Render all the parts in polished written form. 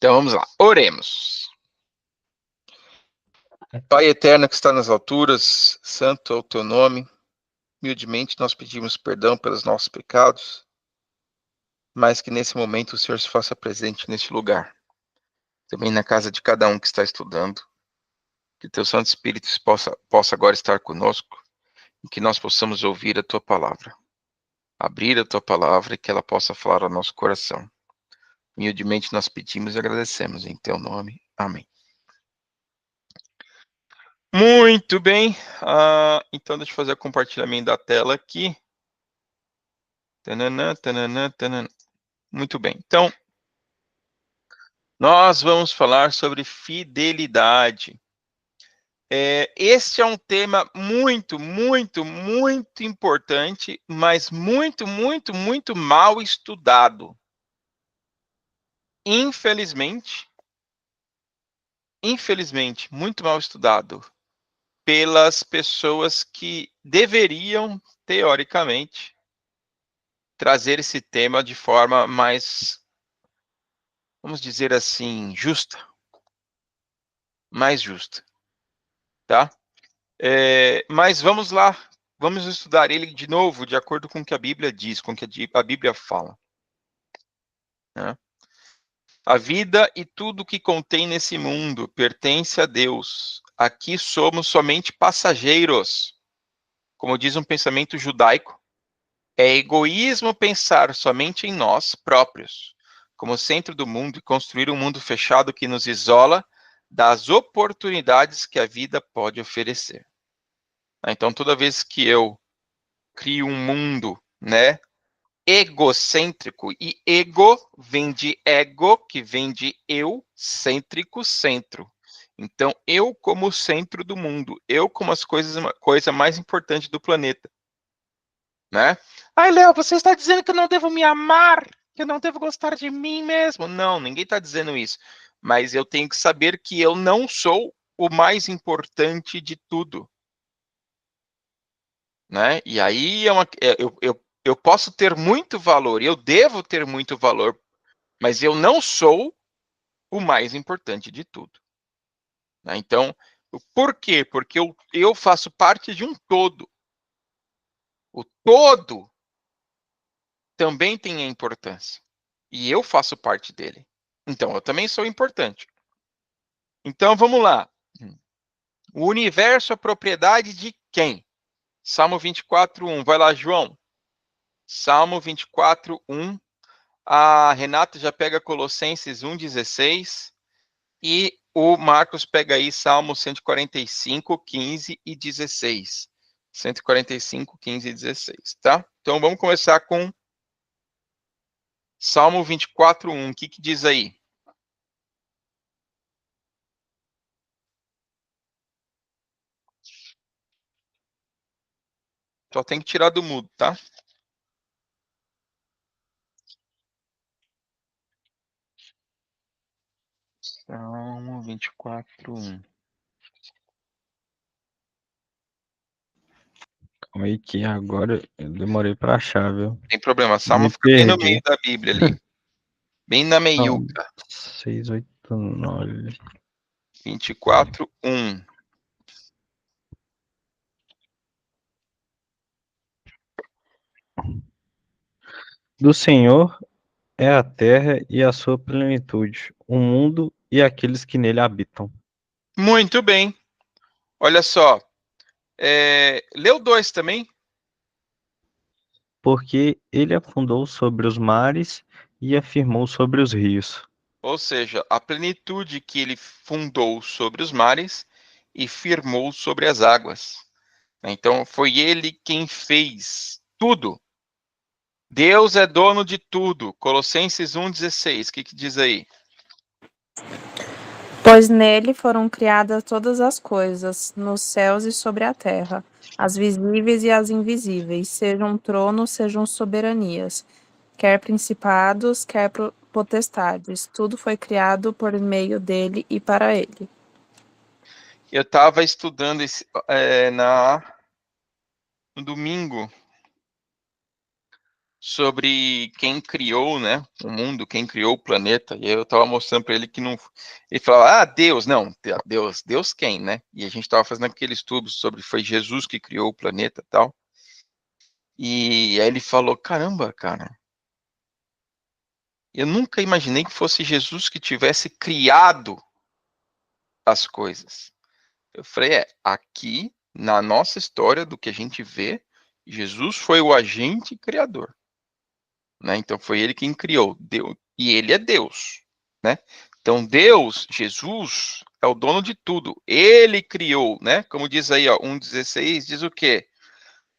Então vamos lá, oremos. Pai eterno que está nas alturas, santo é o teu nome. Humildemente nós pedimos perdão pelos nossos pecados, mas que nesse momento o Senhor se faça presente neste lugar. Também na casa de cada um que está estudando. Que teu Santo Espírito possa agora estar conosco e que nós possamos ouvir a tua palavra. Abrir a tua palavra e que ela possa falar ao nosso coração. Humildemente nós pedimos e agradecemos em teu nome. Amém. Muito bem. Então deixa eu fazer o compartilhamento da tela aqui. Tananã, tananã, tananã. Muito bem. Então, nós vamos falar sobre fidelidade. Este é um tema muito, muito, muito importante, mas muito, muito, muito mal estudado. Infelizmente, muito mal estudado pelas pessoas que deveriam, teoricamente, trazer esse tema de forma mais, vamos dizer assim, justa. Mais justa, tá? Mas vamos lá, vamos estudar ele de novo, de acordo com o que a Bíblia diz, com o que a Bíblia fala. Né? A vida e tudo que contém nesse mundo pertence a Deus. Aqui somos somente passageiros. Como diz um pensamento judaico, é egoísmo pensar somente em nós próprios, como centro do mundo e construir um mundo fechado que nos isola das oportunidades que a vida pode oferecer. Então, toda vez que eu crio um mundo, né, egocêntrico, e ego vem de ego, que vem de eu, cêntrico, centro. Então, eu como centro do mundo, eu como as coisa mais importante do planeta, né? Ai, Léo, você está dizendo que eu não devo me amar, que eu não devo gostar de mim mesmo. Não, ninguém está dizendo isso. Mas eu tenho que saber que eu não sou o mais importante de tudo. Né? E aí eu posso ter muito valor, eu devo ter muito valor, mas eu não sou o mais importante de tudo. Né? Então, por quê? Porque eu faço parte de um todo. O todo também tem a importância. E eu faço parte dele. Então, eu também sou importante. Então, vamos lá. O universo é propriedade de quem? Salmo 24:1. Vai lá, João. Salmo 24:1. A Renata já pega Colossenses 1,16 e o Marcos pega aí Salmo 145, 15 e 16. 145, 15 e 16, tá? Então vamos começar com Salmo 24:1. O que diz aí? Só tem que tirar do mudo, tá? Salmo 24:1. Calma aí que agora eu demorei pra achar, viu? Tem problema, Salmo Me fica bem no meio perdi. da Bíblia ali. Bem na Não, meiuca. 689. 24:1. Do Senhor é a terra e a sua plenitude, o mundo e aqueles que nele habitam. Muito bem. Olha só. Leu 2 também? Porque ele afundou sobre os mares e afirmou sobre os rios. Ou seja, a plenitude que ele fundou sobre os mares e firmou sobre as águas. Então, foi ele quem fez tudo. Deus é dono de tudo. Colossenses 1,16. O que diz aí? Pois nele foram criadas todas as coisas, nos céus e sobre a terra, as visíveis e as invisíveis, sejam tronos, sejam soberanias, quer principados, quer potestades, tudo foi criado por meio dele e para ele. Eu estava estudando no domingo sobre quem criou, né, o mundo, quem criou o planeta. E eu estava mostrando para ele que não. Ele falava, Deus, não, Deus quem, né? E a gente estava fazendo aquele estudo sobre foi Jesus que criou o planeta e tal. E aí ele falou, caramba, cara, eu nunca imaginei que fosse Jesus que tivesse criado as coisas. Eu falei, aqui na nossa história do que a gente vê, Jesus foi o agente criador, né? Então foi ele quem criou, Deus, e ele é Deus, né? Então Deus, Jesus, é o dono de tudo. Ele criou, né? Como diz aí, ó, 1,16, diz o quê?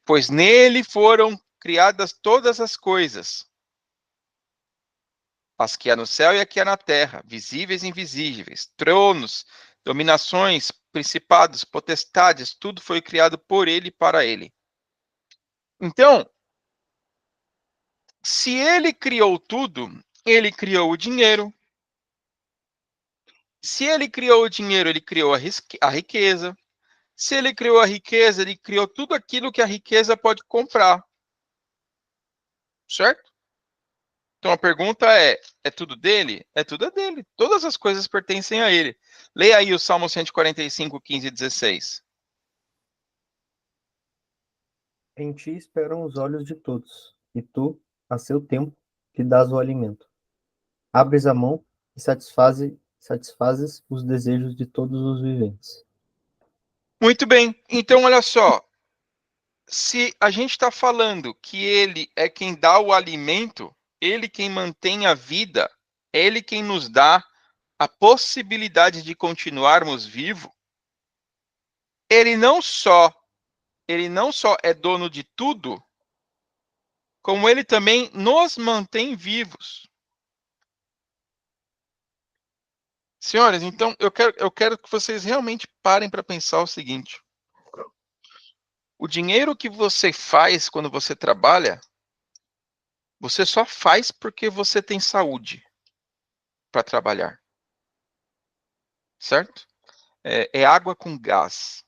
Pois nele foram criadas todas as coisas, as que há no céu e as que há na terra, visíveis e invisíveis, tronos, dominações, principados, potestades, tudo foi criado por ele e para ele. Então, se ele criou tudo, ele criou o dinheiro. Se ele criou o dinheiro, ele criou a riqueza. Se ele criou a riqueza, ele criou tudo aquilo que a riqueza pode comprar. Certo? Então a pergunta é tudo dele? É tudo dele. Todas as coisas pertencem a ele. Leia aí o Salmo 145, 15 e 16. Em ti esperam os olhos de todos, e tu, a seu tempo, lhe dás o alimento. Abres a mão e satisfazes os desejos de todos os viventes. Muito bem. Então, olha só. Se a gente está falando que ele é quem dá o alimento, ele quem mantém a vida, ele quem nos dá a possibilidade de continuarmos vivos, ele não só é dono de tudo, como ele também nos mantém vivos. Senhores, então eu quero que vocês realmente parem para pensar o seguinte: o dinheiro que você faz quando você trabalha, você só faz porque você tem saúde para trabalhar, certo? É água com gás.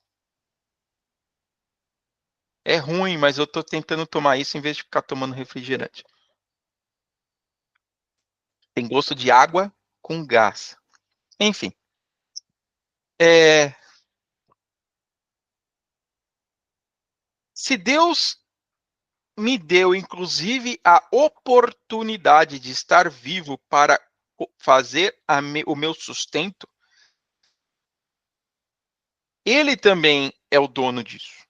É ruim, mas eu tô tentando tomar isso em vez de ficar tomando refrigerante. Tem gosto de água com gás. Enfim. Se Deus me deu, inclusive, a oportunidade de estar vivo para fazer o meu sustento, Ele também é o dono disso.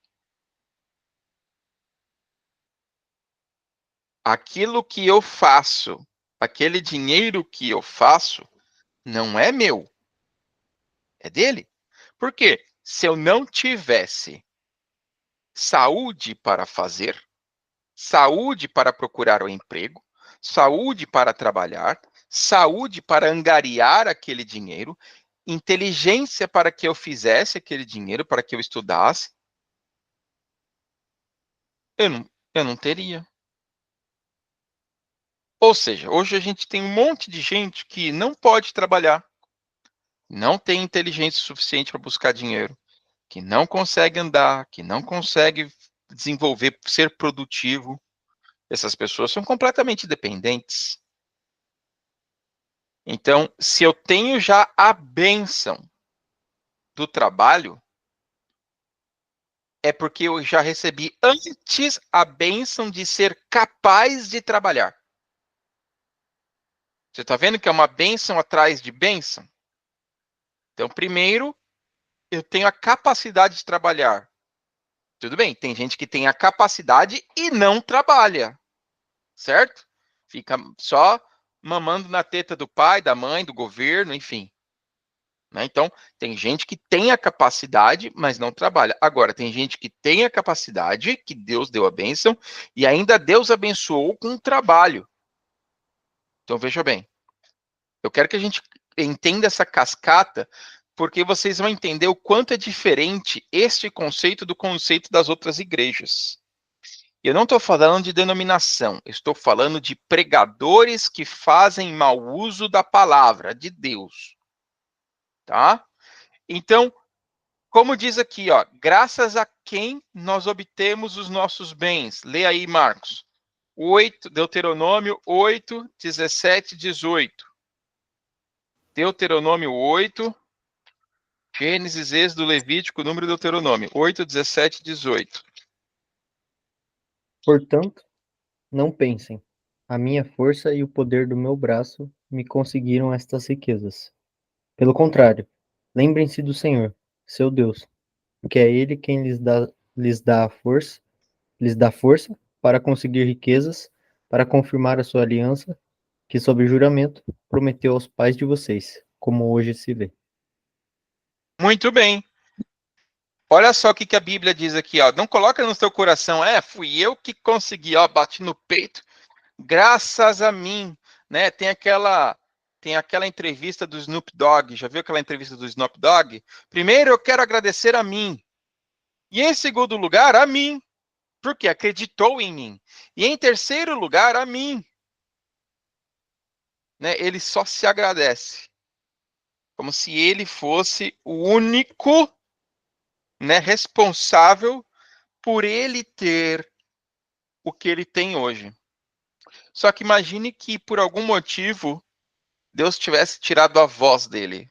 Aquilo que eu faço, aquele dinheiro que eu faço, não é meu, é dele. Por quê? Se eu não tivesse saúde para fazer, saúde para procurar o emprego, saúde para trabalhar, saúde para angariar aquele dinheiro, inteligência para que eu fizesse aquele dinheiro, para que eu estudasse, eu não teria. Ou seja, hoje a gente tem um monte de gente que não pode trabalhar, não tem inteligência suficiente para buscar dinheiro, que não consegue andar, que não consegue desenvolver, ser produtivo. Essas pessoas são completamente dependentes. Então, se eu tenho já a bênção do trabalho, é porque eu já recebi antes a bênção de ser capaz de trabalhar. Você está vendo que é uma bênção atrás de bênção? Então, primeiro, eu tenho a capacidade de trabalhar. Tudo bem, tem gente que tem a capacidade e não trabalha, certo? Fica só mamando na teta do pai, da mãe, do governo, enfim. Né? Então, tem gente que tem a capacidade, mas não trabalha. Agora, tem gente que tem a capacidade, que Deus deu a bênção, e ainda Deus abençoou com o trabalho. Então, veja bem, eu quero que a gente entenda essa cascata, porque vocês vão entender o quanto é diferente este conceito do conceito das outras igrejas. Eu não estou falando de denominação, estou falando de pregadores que fazem mau uso da palavra de Deus. Tá? Então, como diz aqui, ó, graças a quem nós obtemos os nossos bens. Lê aí, Marcos. Deuteronômio 8, 17, 18. Deuteronômio 8, Gênesis, Êxodo, Levítico, Número, Deuteronômio 8, 17, 18. Portanto, não pensem, a minha força e o poder do meu braço me conseguiram estas riquezas. Pelo contrário, lembrem-se do Senhor, seu Deus, que é Ele quem lhes dá força para conseguir riquezas, para confirmar a sua aliança, que sob juramento prometeu aos pais de vocês, como hoje se vê. Muito bem. Olha só o que a Bíblia diz aqui, ó. Não coloca no seu coração, fui eu que consegui, ó, bati no peito, graças a mim, né? Tem aquela entrevista do Snoop Dogg, já viu aquela entrevista do Snoop Dogg? Primeiro eu quero agradecer a mim. E em segundo lugar, a mim, porque acreditou em mim. E em terceiro lugar, a mim. Né? Ele só se agradece. Como se ele fosse o único, né, responsável por ele ter o que ele tem hoje. Só que imagine que por algum motivo Deus tivesse tirado a voz dele.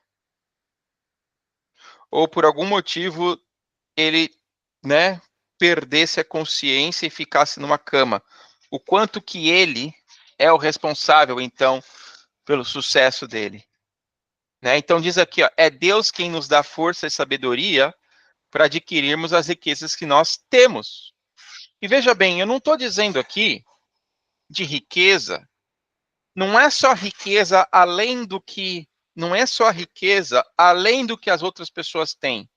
Ou por algum motivo ele, né, perdesse a consciência e ficasse numa cama. O quanto que ele é o responsável, então, pelo sucesso dele. Né? Então diz aqui, ó, é Deus quem nos dá força e sabedoria para adquirirmos as riquezas que nós temos. E veja bem, eu não estou dizendo aqui de riqueza, não é só riqueza além do que, não é só riqueza além do que as outras pessoas têm.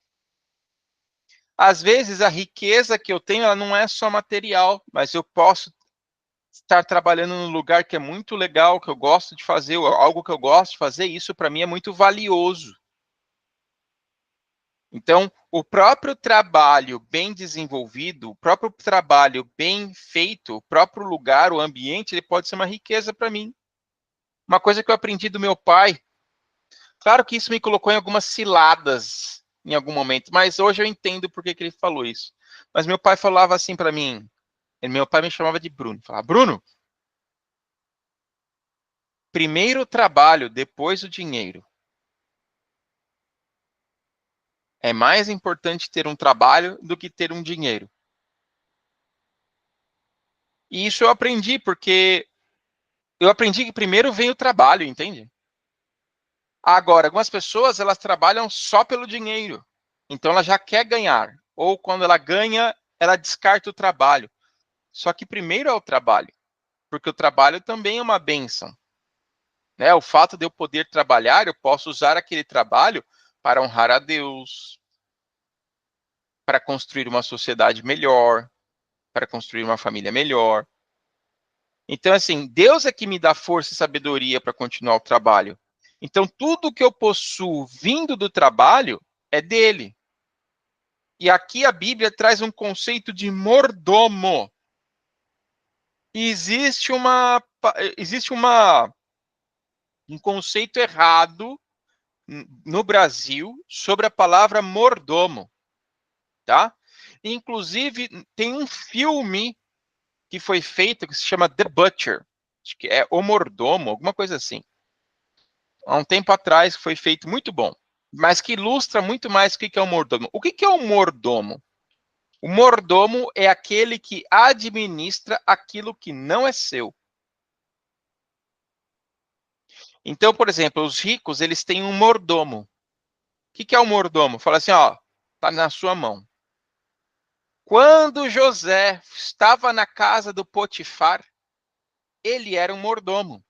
Às vezes a riqueza que eu tenho, ela não é só material, mas eu posso estar trabalhando num lugar que é muito legal, que eu gosto de fazer, algo que eu gosto de fazer, isso para mim é muito valioso. Então, o próprio trabalho bem desenvolvido, o próprio trabalho bem feito, o próprio lugar, o ambiente, ele pode ser uma riqueza para mim. Uma coisa que eu aprendi do meu pai, claro que isso me colocou em algumas ciladas em algum momento, mas hoje eu entendo por que ele falou isso. Mas meu pai falava assim para mim, meu pai me chamava de Bruno, falava, Bruno, primeiro o trabalho, depois o dinheiro. É mais importante ter um trabalho do que ter um dinheiro. E isso eu aprendi, porque eu aprendi que primeiro vem o trabalho, entende? Agora, algumas pessoas, elas trabalham só pelo dinheiro. Então, ela já quer ganhar. Ou quando ela ganha, ela descarta o trabalho. Só que primeiro é o trabalho. Porque o trabalho também é uma bênção. Né? O fato de eu poder trabalhar, eu posso usar aquele trabalho para honrar a Deus, para construir uma sociedade melhor, para construir uma família melhor. Então, assim, Deus é que me dá força e sabedoria para continuar o trabalho. Então, tudo que eu possuo vindo do trabalho é dele. E aqui a Bíblia traz um conceito de mordomo. E existe um conceito errado no Brasil sobre a palavra mordomo, tá? Inclusive, tem um filme que foi feito que se chama The Butcher, acho que é O Mordomo, alguma coisa assim. Há um tempo atrás foi feito muito bom, mas que ilustra muito mais o que é um mordomo. O que é um mordomo? O mordomo é aquele que administra aquilo que não é seu. Então, por exemplo, os ricos, eles têm um mordomo. O que é um mordomo? Fala assim, ó, tá na sua mão. Quando José estava na casa do Potifar, ele era um mordomo.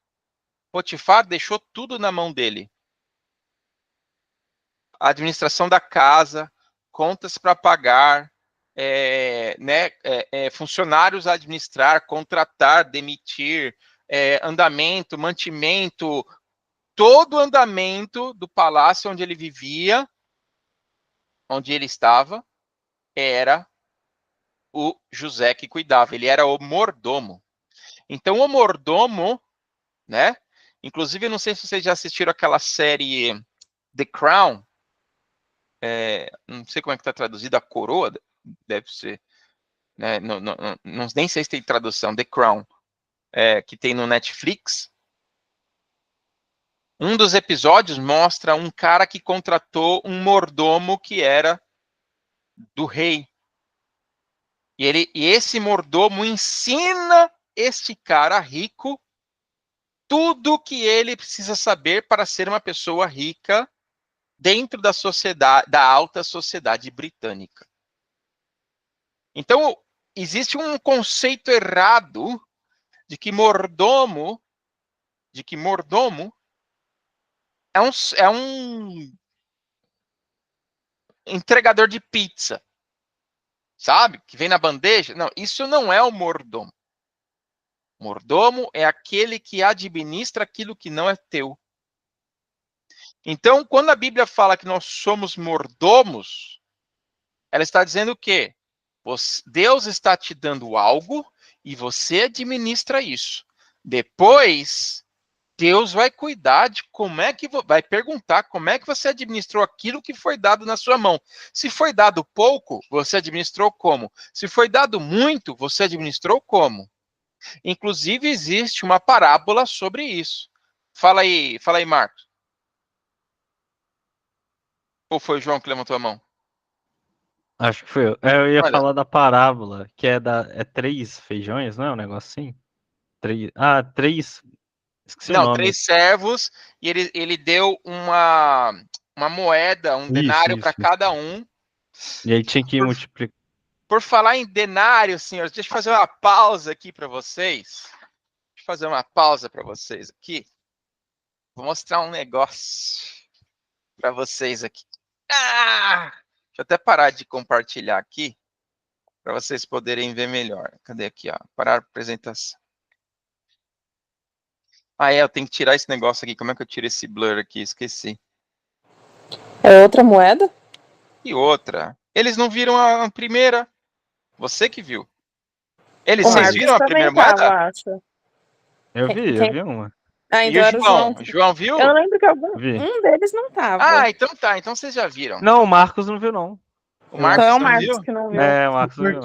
Potifar deixou tudo na mão dele. A administração da casa, contas para pagar, funcionários a administrar, contratar, demitir, andamento, mantimento, todo o andamento do palácio onde ele vivia, onde ele estava, era o José que cuidava, ele era o mordomo. Então, o mordomo, né? Inclusive, eu não sei se vocês já assistiram aquela série The Crown, não sei como é que está traduzido, a coroa, deve ser, né? Nem sei se tem tradução, The Crown. que tem no Netflix. Um dos episódios mostra um cara que contratou um mordomo que era do rei. E esse mordomo ensina este cara rico tudo que ele precisa saber para ser uma pessoa rica dentro da sociedade, da alta sociedade britânica. Então, existe um conceito errado de que mordomo é um entregador de pizza, sabe? Que vem na bandeja. Não, isso não é o mordomo. Mordomo é aquele que administra aquilo que não é teu. Então, quando a Bíblia fala que nós somos mordomos, ela está dizendo o quê? Deus está te dando algo e você administra isso. Depois, Deus vai cuidar de vai perguntar como é que você administrou aquilo que foi dado na sua mão. Se foi dado pouco, você administrou como? Se foi dado muito, você administrou como? Inclusive, existe uma parábola sobre isso. Fala aí, Marcos. Ou foi o João que levantou a mão? Acho que foi eu. Eu ia Olha, falar da parábola, que é 3 feijões, não é um negócio assim? 3. Esqueci o não, nome. 3 servos, e ele deu uma moeda, um denário para Isso. cada um. E aí tinha que multiplicar. Por falar em denário, senhores, deixa eu fazer uma pausa aqui para vocês. Deixa eu fazer uma pausa para vocês aqui. Vou mostrar um negócio para vocês aqui. Deixa eu até parar de compartilhar aqui para vocês poderem ver melhor. Cadê aqui, ó? Parar a apresentação. Eu tenho que tirar esse negócio aqui. Como é que eu tiro esse blur aqui? Esqueci. É outra moeda? E outra. Eles não viram a primeira. Você que viu. Vocês viram a primeira moeda? Acho. Eu vi uma. Ah, E então o era o João? João. O João viu? Eu lembro que Vi. um deles não tava. Então tá. Então vocês já viram. Não, o Marcos não viu, não. O Marcos Então é o não Marcos viu? que não viu. É, o Marcos não viu.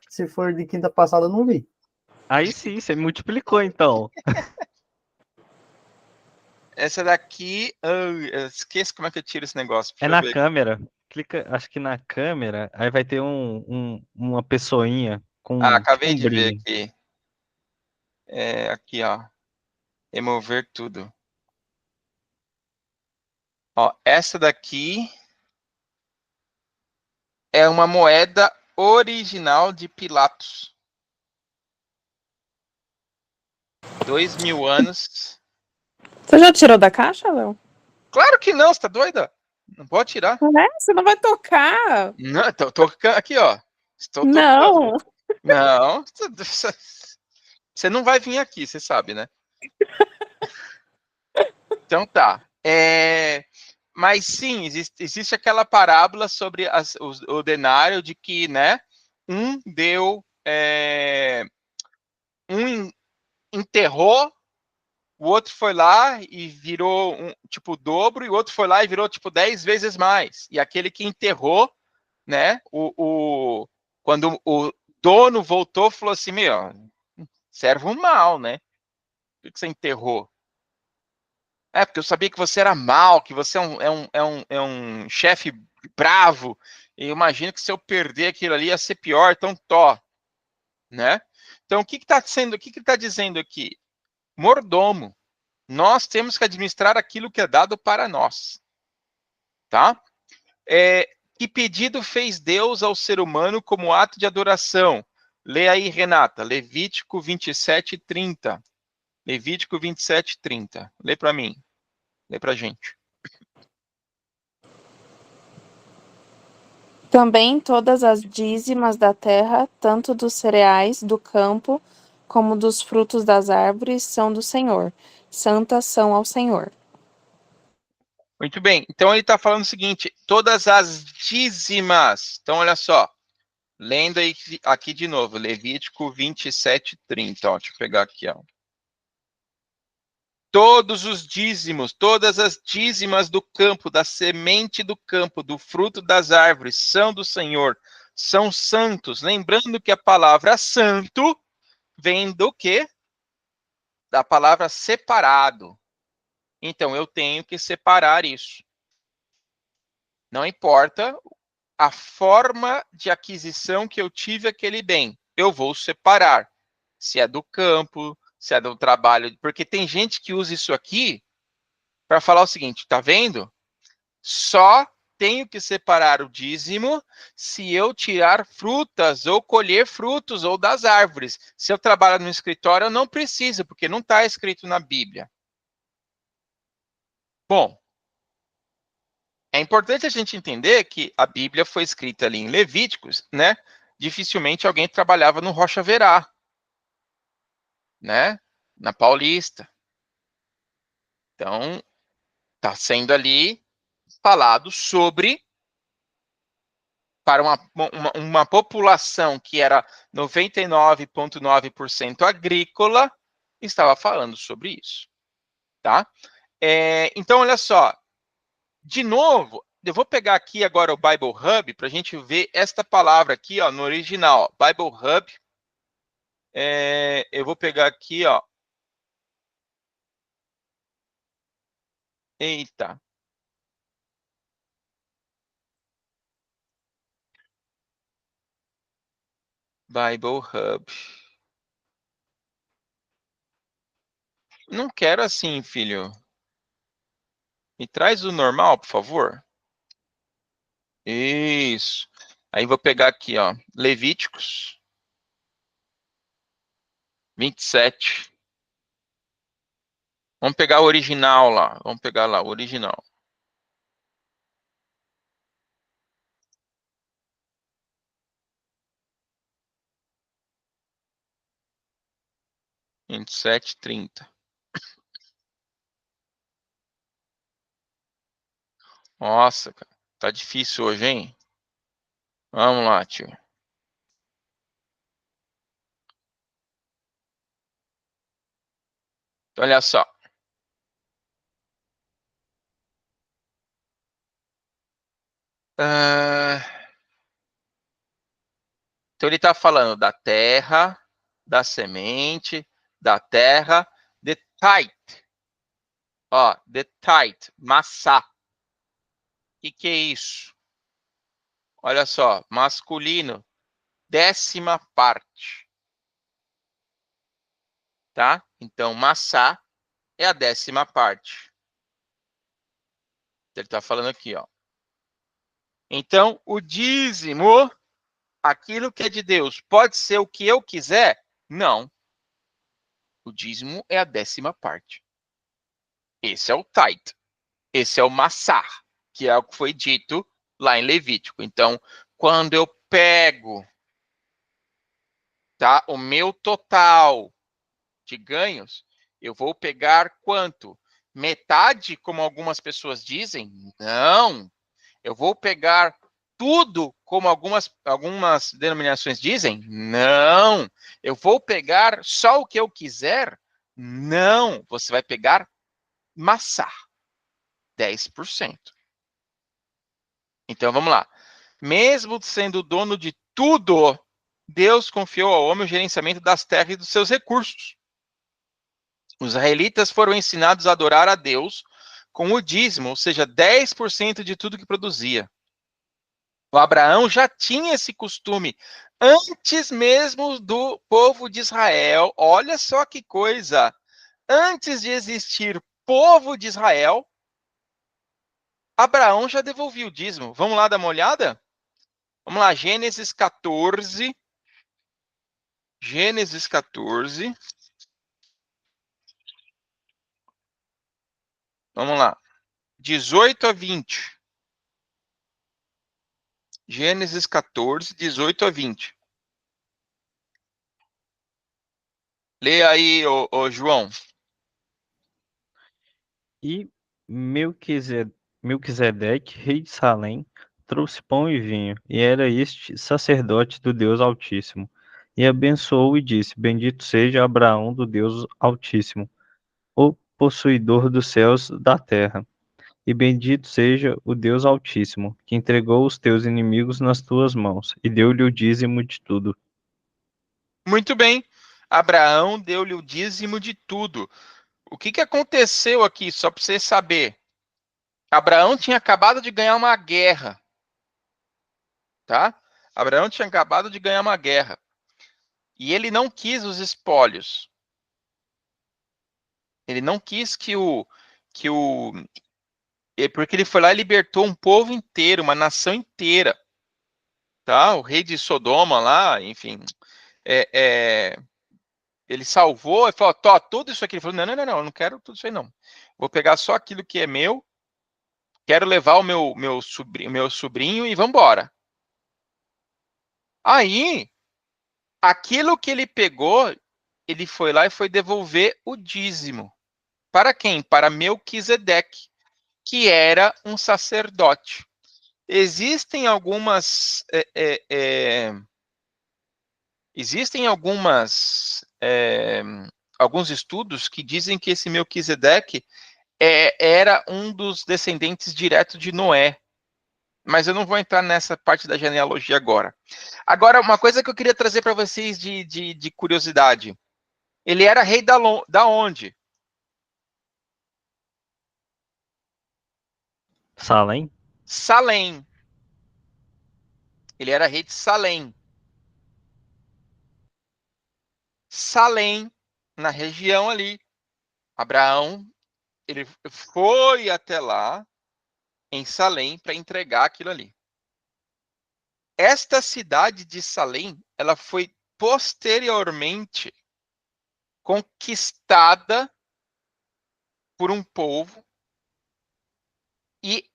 Se for de quinta passada, eu não vi. Aí sim, você multiplicou, então. Essa daqui... eu esqueço como é que eu tiro esse negócio. É Deixa eu na ver. câmera. Clica, acho que na câmera, aí vai ter uma pessoinha com Acabei um de ver brilho. aqui. Aqui, ó. Remover tudo. Ó, essa daqui é uma moeda original de Pilatos. 2000 anos. Você já tirou da caixa, Léo? Claro que não, você tá doida? Não pode tirar. Você não vai tocar. Não, tô aqui, ó. Estou Não. tocando. Não. Você não vai vir aqui, você sabe, né? Então tá. Mas sim, existe aquela parábola sobre o denário de que, né? Um deu. Um enterrou, o outro foi lá e virou tipo o dobro, e o outro foi lá e virou tipo 10 vezes mais. E aquele que enterrou, né? Quando o dono voltou, falou assim: meu, servo mal, né? Por que você enterrou? Porque eu sabia que você era mal, que você é um chefe bravo. E eu imagino que se eu perder aquilo ali ia ser pior, então né? Então o que está dizendo aqui? Mordomo. Nós temos que administrar aquilo que é dado para nós. Tá? Que pedido fez Deus ao ser humano como ato de adoração? Lê aí, Renata, Levítico 27:30. Levítico 27:30. Lê para mim. Lê para a gente. Também todas as dízimas da terra, tanto dos cereais do campo, como dos frutos das árvores, são do Senhor. Santas são ao Senhor. Muito bem. Então ele está falando o seguinte: todas as dízimas. Então, olha só. Lendo aqui de novo, Levítico 27:30. Ó, deixa eu pegar aqui, ó. Todos os dízimos, todas as dízimas do campo, da semente do campo, do fruto das árvores, são do Senhor, são santos. Lembrando que a palavra santo vem do quê? da palavra separado. Então, eu tenho que separar isso. Não importa a forma de aquisição que eu tive aquele bem, eu vou separar. Se é do campo, se é do trabalho, porque tem gente que usa isso aqui para falar o seguinte, tá vendo? Só tenho que separar o dízimo se eu tirar frutas ou colher frutos ou das árvores. Se eu trabalho no escritório, eu não preciso, porque não está escrito na Bíblia. Bom, é importante a gente entender que a Bíblia foi escrita ali em Levíticos, né? Dificilmente alguém trabalhava no Rocha Verá, né? Na Paulista. Então, está sendo ali falado sobre para uma população que era 99,9% agrícola, estava falando sobre isso, tá? Então, olha só, de novo, eu vou pegar aqui agora o Bible Hub para a gente ver esta palavra aqui, ó, no original, Bible Hub. Eu vou pegar aqui, ó. Eita. Bible Hub. Não quero assim, filho. Me traz o normal, por favor. Isso. Aí vou pegar aqui, ó, Levíticos 27. Vamos pegar o original lá. Vamos pegar lá o original. Vinte e sete, 30. Nossa, cara. Tá difícil hoje, hein? Vamos lá, tio. Olha só. Então ele está falando da terra, da semente, da terra, the tithe. Ó, the tithe, maçã. O que é isso? Olha só, masculino, 10ª parte. Tá? Então, maçã é a 10ª parte. Ele está falando aqui, ó. Então, o dízimo, aquilo que é de Deus, pode ser o que eu quiser? Não. O dízimo é a 10ª parte. Esse é o tithe. Esse é o maçã, que é o que foi dito lá em Levítico. Então, quando eu pego, tá, o meu total de ganhos, eu vou pegar quanto? Metade, como algumas pessoas dizem? Não. Eu vou pegar tudo, como algumas denominações dizem? Não. Eu vou pegar só o que eu quiser? Não. Você vai pegar maçã, 10%. Então, vamos lá. Mesmo sendo dono de tudo, Deus confiou ao homem o gerenciamento das terras e dos seus recursos. Os israelitas foram ensinados a adorar a Deus com o dízimo, ou seja, 10% de tudo que produzia. O Abraão já tinha esse costume antes mesmo do povo de Israel. Olha só que coisa! Antes de existir povo de Israel, Abraão já devolvia o dízimo. Vamos lá dar uma olhada? Vamos lá, Gênesis 14. Gênesis 14. Vamos lá. 18 a 20. Gênesis 14, 18 a 20. Lê aí, ô João. E Melquisedeque, rei de Salém, trouxe pão e vinho, e era este sacerdote do Deus Altíssimo. E abençoou e disse: Bendito seja Abraão do Deus Altíssimo, o possuidor dos céus e da terra. E bendito seja o Deus Altíssimo, que entregou os teus inimigos nas tuas mãos, e deu-lhe o dízimo de tudo. Muito bem. Abraão deu-lhe o dízimo de tudo. O que aconteceu aqui, só para você saber? Abraão tinha acabado de ganhar uma guerra, tá? Abraão tinha acabado de ganhar uma guerra. E ele não quis os espólios. Ele não quis porque ele foi lá e libertou um povo inteiro, uma nação inteira, tá? O rei de Sodoma lá, enfim, ele salvou e falou, tudo isso aqui. Ele falou, não, eu não quero tudo isso aí não. Vou pegar só aquilo que é meu, quero levar o meu sobrinho e vambora. Aí, aquilo que ele pegou, ele foi lá e foi devolver o dízimo. Para quem? Para Melquisedeque, que era um sacerdote. Existem algumas alguns estudos que dizem que esse Melquisedeque era um dos descendentes diretos de Noé. Mas eu não vou entrar nessa parte da genealogia agora. Agora, uma coisa que eu queria trazer para vocês de curiosidade. Ele era rei da onde? Salém? Salém. Ele era rei de Salém. Salém, na região ali. Abraão, ele foi até lá, em Salém, para entregar aquilo ali. Esta cidade de Salém, ela foi posteriormente conquistada por um povo e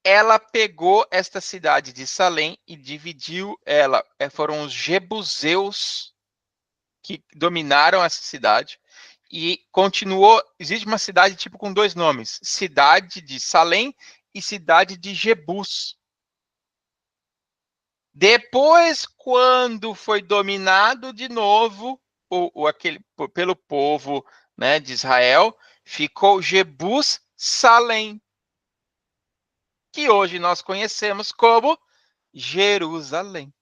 ela pegou esta cidade de Salém e dividiu ela. Foram os jebuseus que dominaram essa cidade e continuou. Existe uma cidade tipo com dois nomes: cidade de Salém e cidade de Jebus. Depois, quando foi dominado de novo pelo povo, né, de Israel, ficou Jebus Salém, que hoje nós conhecemos como Jerusalém.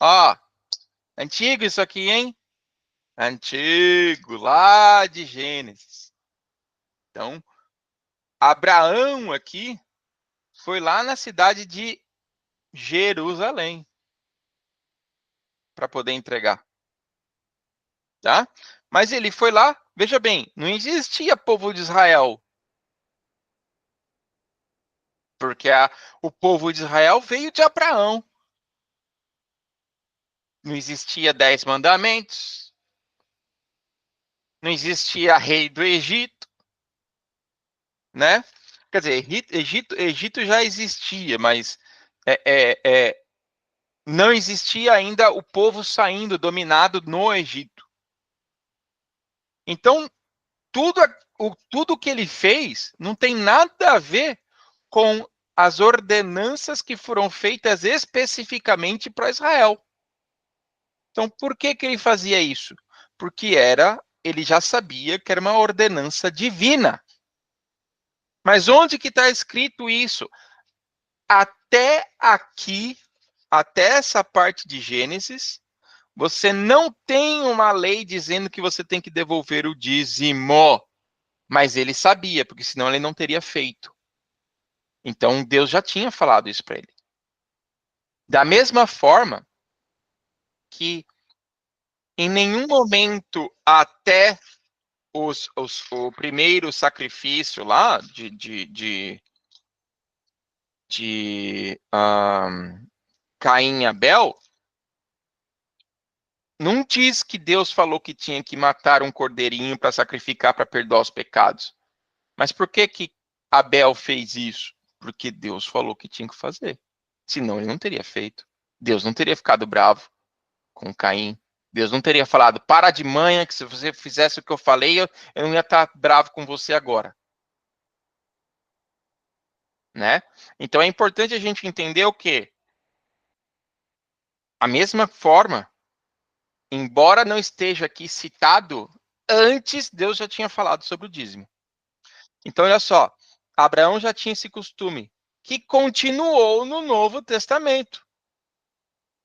Ó, antigo isso aqui, hein? Antigo, lá de Gênesis. Então, Abraão aqui foi lá na cidade de Jerusalém para poder entregar, tá? Mas ele foi lá, veja bem, não existia povo de Israel, porque o povo de Israel veio de Abraão. Não existia 10 mandamentos, não existia rei do Egito, né? Quer dizer, Egito já existia, mas não existia ainda o povo saindo dominado no Egito. Então, tudo que ele fez não tem nada a ver com as ordenanças que foram feitas especificamente para Israel. Então, por que ele fazia isso? Porque ele já sabia que era uma ordenança divina. Mas onde que está escrito isso? Até aqui, até essa parte de Gênesis, você não tem uma lei dizendo que você tem que devolver o dízimo. Mas ele sabia, porque senão ele não teria feito. Então Deus já tinha falado isso para ele. Da mesma forma que em nenhum momento até o primeiro sacrifício lá de Caim e Abel, não diz que Deus falou que tinha que matar um cordeirinho para sacrificar para perdoar os pecados. Mas por que Abel fez isso? Porque Deus falou que tinha que fazer. Senão ele não teria feito. Deus não teria ficado bravo com Caim. Deus não teria falado, para de manhã, que se você fizesse o que eu falei, eu não ia estar bravo com você agora. Né? Então é importante a gente entender o quê? A mesma forma, embora não esteja aqui citado, antes Deus já tinha falado sobre o dízimo. Então, olha só, Abraão já tinha esse costume, que continuou no Novo Testamento.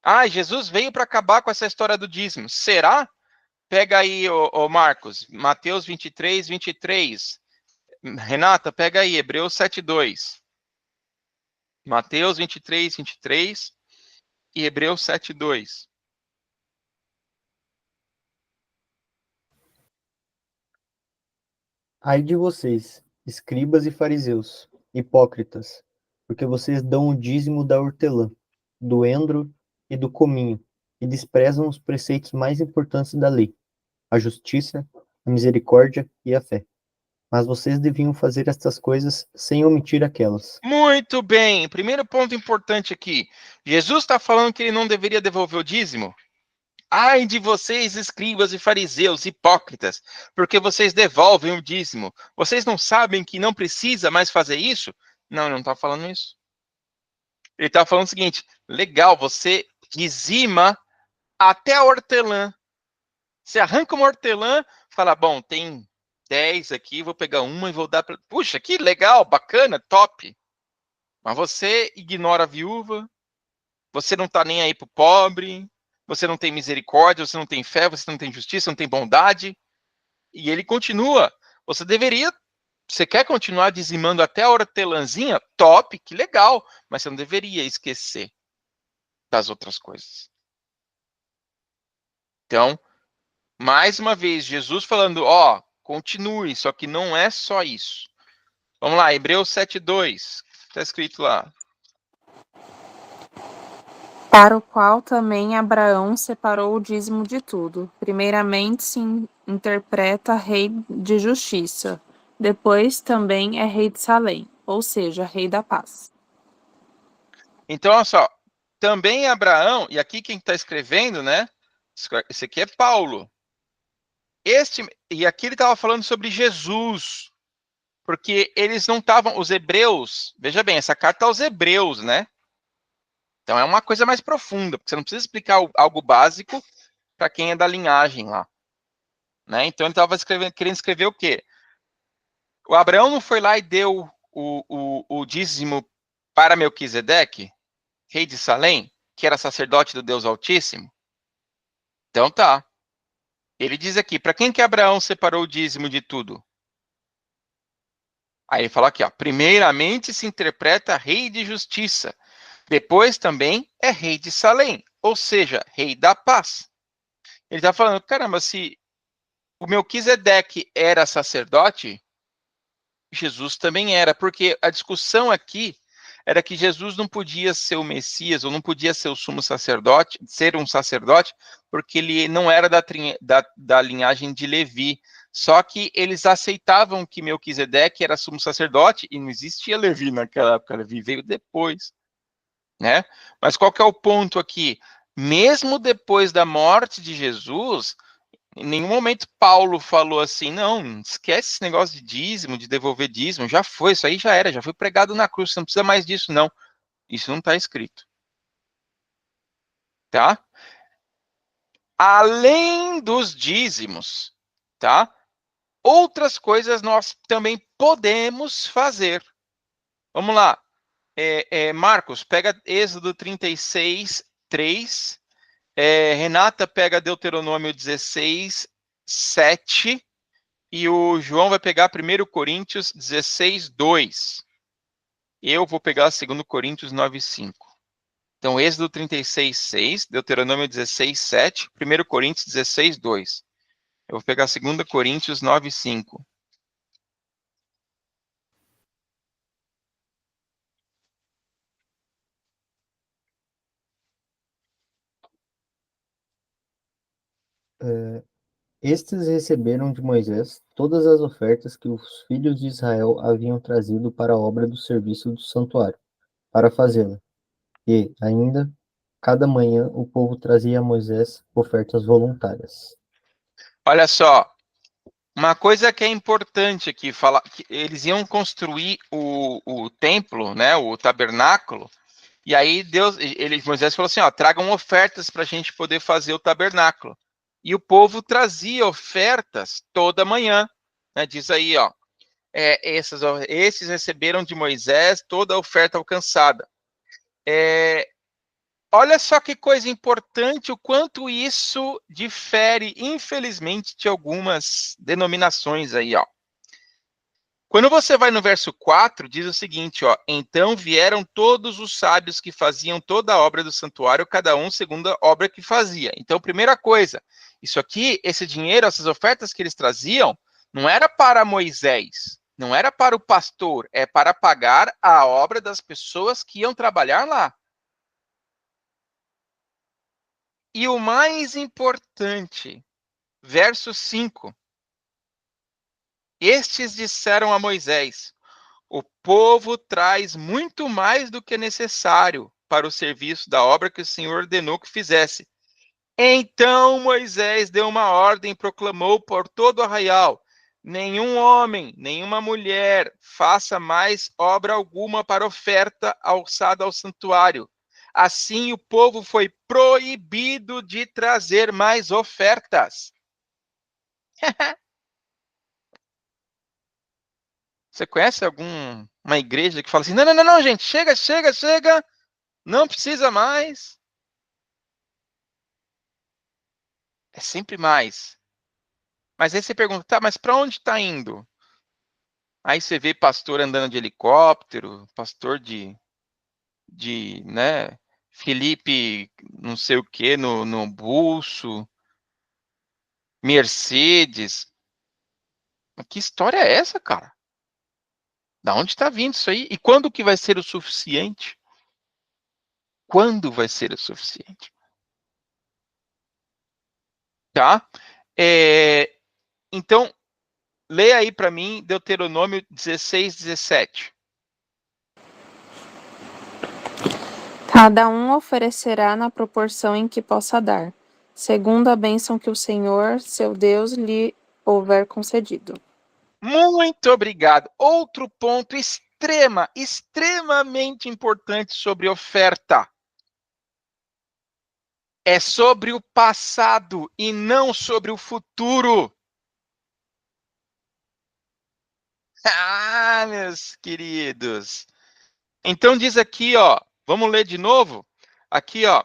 Ah, Jesus veio para acabar com essa história do dízimo. Será? Pega aí, ô Marcos, Mateus 23, 23. Renata, pega aí, Hebreus 7:2. Mateus 23, 23 e Hebreus 7:2. Ai de vocês, escribas e fariseus, hipócritas, porque vocês dão o dízimo da hortelã, do endro e do cominho, e desprezam os preceitos mais importantes da lei, a justiça, a misericórdia e a fé. Mas vocês deviam fazer estas coisas sem omitir aquelas. Muito bem. Primeiro ponto importante aqui. Jesus está falando que ele não deveria devolver o dízimo? Ai de vocês, escribas e fariseus, hipócritas, porque vocês devolvem o dízimo. Vocês não sabem que não precisa mais fazer isso? Não, ele não está falando isso. Ele está falando o seguinte: legal, você dizima até a hortelã. Você arranca uma hortelã, fala, bom, tem 10 aqui, vou pegar uma e vou dar para. Puxa, que legal, bacana, top. Mas você ignora a viúva, você não está nem aí para o pobre, você não tem misericórdia, você não tem fé, você não tem justiça, não tem bondade. E ele continua. Você quer continuar dizimando até a hortelãzinha? Top, que legal. Mas você não deveria esquecer das outras coisas. Então, mais uma vez, Jesus falando, continue, só que não é só isso. Vamos lá, Hebreus 7:2. Está escrito lá. Para o qual também Abraão separou o dízimo de tudo. Primeiramente se interpreta rei de justiça, depois também é rei de Salém, ou seja, rei da paz. Então, olha só, também Abraão, e aqui quem está escrevendo, né? Esse aqui é Paulo. E aqui ele estava falando sobre Jesus, porque eles não estavam, os hebreus, veja bem, essa carta aos hebreus, né? Então é uma coisa mais profunda, porque você não precisa explicar algo básico para quem é da linhagem lá. Né? Então ele estava querendo escrever o quê? O Abraão não foi lá e deu o dízimo para Melquisedeque, rei de Salém, que era sacerdote do Deus Altíssimo? Então tá. Ele diz aqui, para quem que Abraão separou o dízimo de tudo? Aí ele fala aqui, ó, primeiramente se interpreta rei de justiça, depois também é rei de Salém, ou seja, rei da paz. Ele está falando, caramba, se o Melquisedeque era sacerdote, Jesus também era, porque a discussão aqui era que Jesus não podia ser o Messias, ou não podia ser o sumo sacerdote, ser um sacerdote, porque ele não era da linhagem de Levi. Só que eles aceitavam que Melquisedeque era sumo sacerdote, e não existia Levi naquela época, Levi veio depois. Né? Mas qual que é o ponto aqui? Mesmo depois da morte de Jesus, em nenhum momento Paulo falou assim, não, esquece esse negócio de dízimo, de devolver dízimo, já foi, isso aí já era, já foi pregado na cruz, você não precisa mais disso, não. Isso não está escrito. Tá? Além dos dízimos, tá? Outras coisas nós também podemos fazer. Vamos lá. Marcos, pega Êxodo 36, 3. Renata pega Deuteronômio 16, 7. E o João vai pegar 1 Coríntios 16, 2. Eu vou pegar 2 Coríntios 9, 5. Então, Êxodo 36, 6, Deuteronômio 16, 7, 1 Coríntios 16, 2. Eu vou pegar 2 Coríntios 9, 5. Estes receberam de Moisés todas as ofertas que os filhos de Israel haviam trazido para a obra do serviço do santuário, para fazê-la. E, ainda, cada manhã o povo trazia a Moisés ofertas voluntárias. Olha só, uma coisa que é importante aqui, falar que eles iam construir o templo, né, o tabernáculo, e aí Moisés falou assim, tragam ofertas para a gente poder fazer o tabernáculo. E o povo trazia ofertas toda manhã, né, diz aí, esses receberam de Moisés toda a oferta alcançada. olha só que coisa importante, o quanto isso difere, infelizmente, de algumas denominações aí, ó. Quando você vai no verso 4, diz o seguinte, ó: então vieram todos os sábios que faziam toda a obra do santuário, cada um segundo a obra que fazia. Então, primeira coisa, isso aqui, esse dinheiro, essas ofertas que eles traziam, não era para Moisés, não era para o pastor, é para pagar a obra das pessoas que iam trabalhar lá. E o mais importante, verso 5. Estes disseram a Moisés: o povo traz muito mais do que necessário para o serviço da obra que o Senhor ordenou que fizesse. Então Moisés deu uma ordem e proclamou por todo o arraial: nenhum homem, nenhuma mulher faça mais obra alguma para oferta alçada ao santuário. Assim o povo foi proibido de trazer mais ofertas. Você conhece alguma igreja que fala assim: não, não, não, não, gente, chega, chega, chega, não precisa mais. É sempre mais. Mas aí você pergunta, tá, mas para onde está indo? Aí você vê pastor andando de helicóptero, pastor né, Felipe não sei o que no bolso, Mercedes. Mas que história é essa, cara? Da onde está vindo isso aí? E quando que vai ser o suficiente? Quando vai ser o suficiente? Tá? Então, leia aí para mim Deuteronômio 16, 17. Cada um oferecerá na proporção em que possa dar, segundo a bênção que o Senhor, seu Deus, lhe houver concedido. Muito obrigado. Outro ponto extremamente importante sobre oferta. É sobre o passado e não sobre o futuro. Ah, meus queridos. Então diz aqui, ó, vamos ler de novo? Aqui, ó,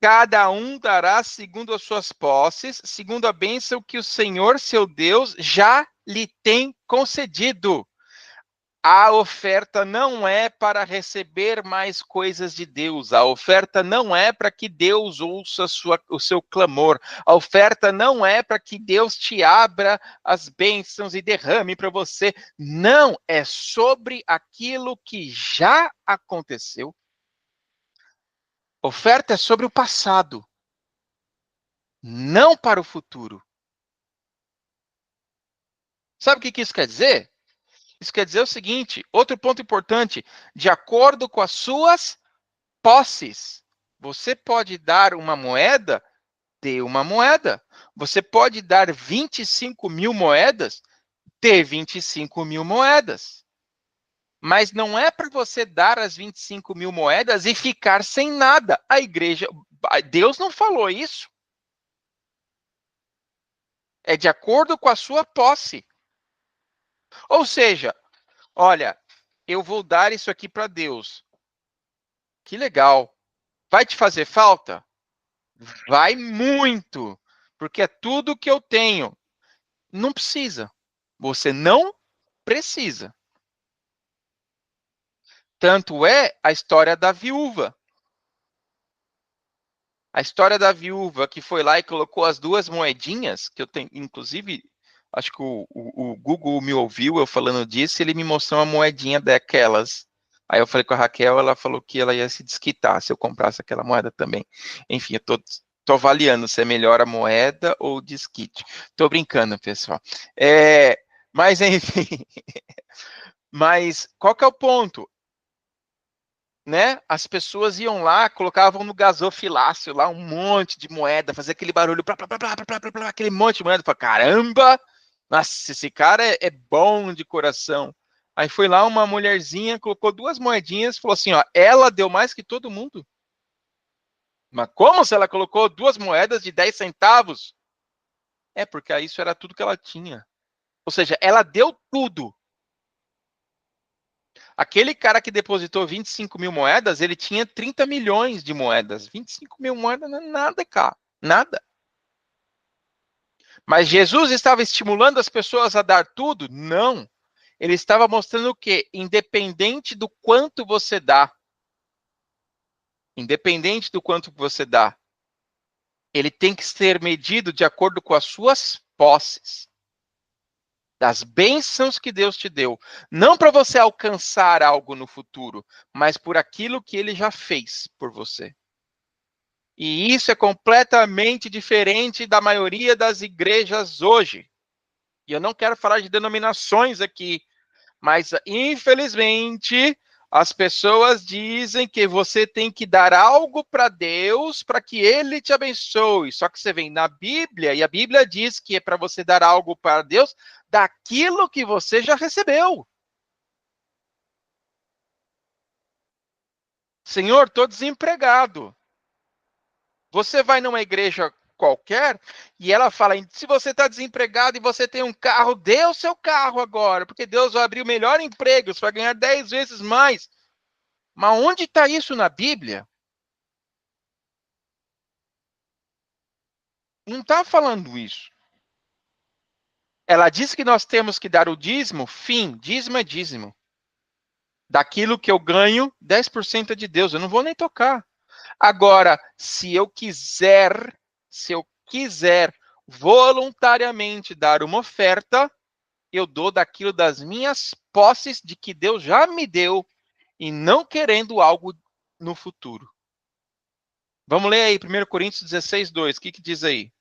cada um dará segundo as suas posses, segundo a bênção que o Senhor, seu Deus, já lhe tem concedido. A oferta não é para receber mais coisas de Deus. A oferta não é para que Deus ouça o seu clamor. A oferta não é para que Deus te abra as bênçãos e derrame para você. Não, é sobre aquilo que já aconteceu. Oferta é sobre o passado, não para o futuro. Sabe o que isso quer dizer? Isso quer dizer o seguinte, outro ponto importante, de acordo com as suas posses. Você pode dar uma moeda, dê uma moeda. Você pode dar 25 mil moedas, dê 25 mil moedas. Mas não é para você dar as 25 mil moedas e ficar sem nada. A igreja, Deus não falou isso. É de acordo com a sua posse. Ou seja, olha, eu vou dar isso aqui para Deus. Que legal. Vai te fazer falta? Vai muito, porque é tudo que eu tenho. Não precisa. Você não precisa. Tanto é a história da viúva. A história da viúva que foi lá e colocou as duas moedinhas, que eu tenho, inclusive, acho que o Google me ouviu eu falando disso, ele me mostrou uma moedinha daquelas. Aí eu falei com a Raquel, ela falou que ela ia se desquitar se eu comprasse aquela moeda também. Enfim, eu tô avaliando se é melhor a moeda ou o desquite. Tô brincando, pessoal. Mas, enfim. Mas qual que é o ponto? Né? As pessoas iam lá, colocavam no gasofilácio lá um monte de moeda, fazia aquele barulho, blá, blá, blá, blá, blá, blá, blá, aquele monte de moeda. Falei, caramba, nossa, esse cara é bom de coração. Aí foi lá uma mulherzinha, colocou duas moedinhas, falou assim, ó, ela deu mais que todo mundo. Mas como se ela colocou duas moedas de 10 centavos? É, porque isso era tudo que ela tinha. Ou seja, ela deu tudo. Aquele cara que depositou 25 mil moedas, ele tinha 30 milhões de moedas. 25 mil moedas não é nada, cara. Nada. Mas Jesus estava estimulando as pessoas a dar tudo? Não. Ele estava mostrando o quê? Independente do quanto você dá. Independente do quanto você dá. Ele tem que ser medido de acordo com as suas posses. Das bênçãos que Deus te deu. Não para você alcançar algo no futuro, mas por aquilo que ele já fez por você. E isso é completamente diferente da maioria das igrejas hoje. E eu não quero falar de denominações aqui, mas infelizmente as pessoas dizem que você tem que dar algo para Deus para que ele te abençoe. Só que você vem na Bíblia e a Bíblia diz que é para você dar algo para Deus daquilo que você já recebeu. Senhor, estou desempregado. Você vai numa igreja qualquer e ela fala, se você está desempregado e você tem um carro, dê o seu carro agora, porque Deus vai abrir o melhor emprego, você vai ganhar 10 vezes mais. Mas onde está isso na Bíblia? Não está falando isso. Ela diz que nós temos que dar o dízimo, fim, dízimo é dízimo. Daquilo que eu ganho, 10% é de Deus, eu não vou nem tocar. Agora, se eu quiser voluntariamente dar uma oferta, eu dou daquilo das minhas posses de que Deus já me deu e não querendo algo no futuro. Vamos ler aí, 1 Coríntios 16, 2. O que diz aí?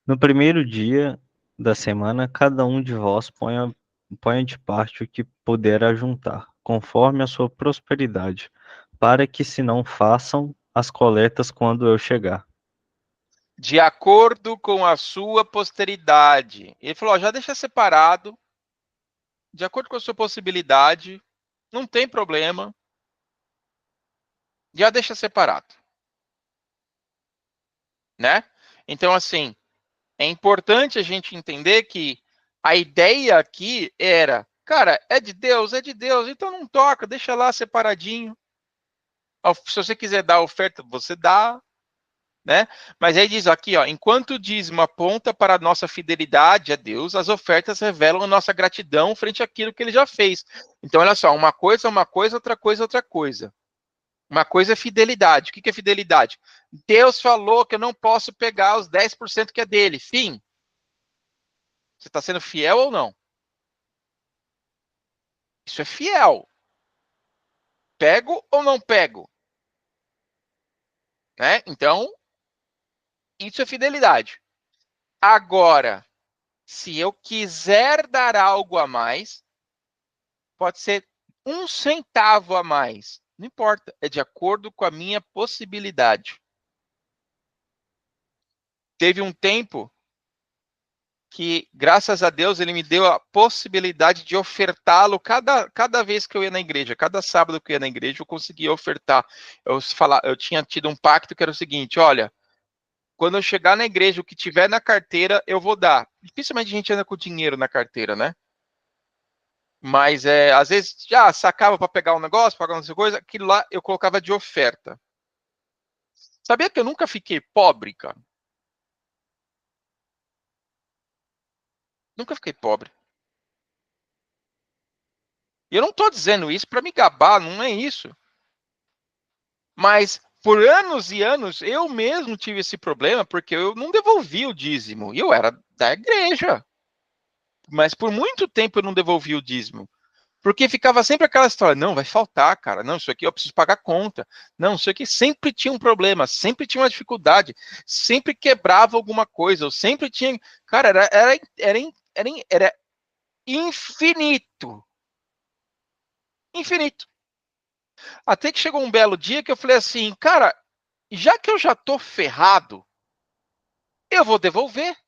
No primeiro dia da semana, cada um de vós ponha de parte o que puder ajuntar, conforme a sua prosperidade, para que se não façam as coletas quando eu chegar. De acordo com a sua posteridade. Ele falou, ó, já deixa separado, de acordo com a sua possibilidade, não tem problema. Já deixa separado. Né? Então, assim, é importante a gente entender que a ideia aqui era, cara, é de Deus, então não toca, deixa lá separadinho. Se você quiser dar a oferta, você dá, né? Mas aí diz aqui, ó, enquanto o dízimo aponta para a nossa fidelidade a Deus, as ofertas revelam a nossa gratidão frente àquilo que ele já fez. Então, olha só, uma coisa, outra coisa, outra coisa. Uma coisa é fidelidade. O que é fidelidade? Deus falou que eu não posso pegar os 10% que é dele. Fim. Você está sendo fiel ou não? Isso é fiel. Pego ou não pego? Né? Então, isso é fidelidade. Agora, se eu quiser dar algo a mais, pode ser 1 centavo a mais. Não importa. É de acordo com a minha possibilidade. Teve um tempo que, graças a Deus, ele me deu a possibilidade de ofertá-lo cada vez que eu ia na igreja. Cada sábado que eu ia na igreja, eu conseguia ofertar. Eu tinha tido um pacto que era o seguinte, olha, quando eu chegar na igreja, o que tiver na carteira, eu vou dar. Dificilmente a gente anda com dinheiro na carteira, né? Mas, às vezes, já sacava para pegar um negócio, pagar uma coisa, aquilo lá eu colocava de oferta. Sabia que eu nunca fiquei pobre, cara? Nunca fiquei pobre. E eu não estou dizendo isso para me gabar, não é isso. Mas por anos e anos eu mesmo tive esse problema porque eu não devolvi o dízimo. E eu era da igreja. Mas por muito tempo eu não devolvi o dízimo. Porque ficava sempre aquela história, não, vai faltar, cara. Não, isso aqui eu preciso pagar conta. Não, isso aqui sempre tinha um problema, sempre tinha uma dificuldade, sempre quebrava alguma coisa, eu sempre tinha. Cara, era infinito. Infinito. Até que chegou um belo dia que eu falei assim, cara, já que eu já tô ferrado, eu vou devolver.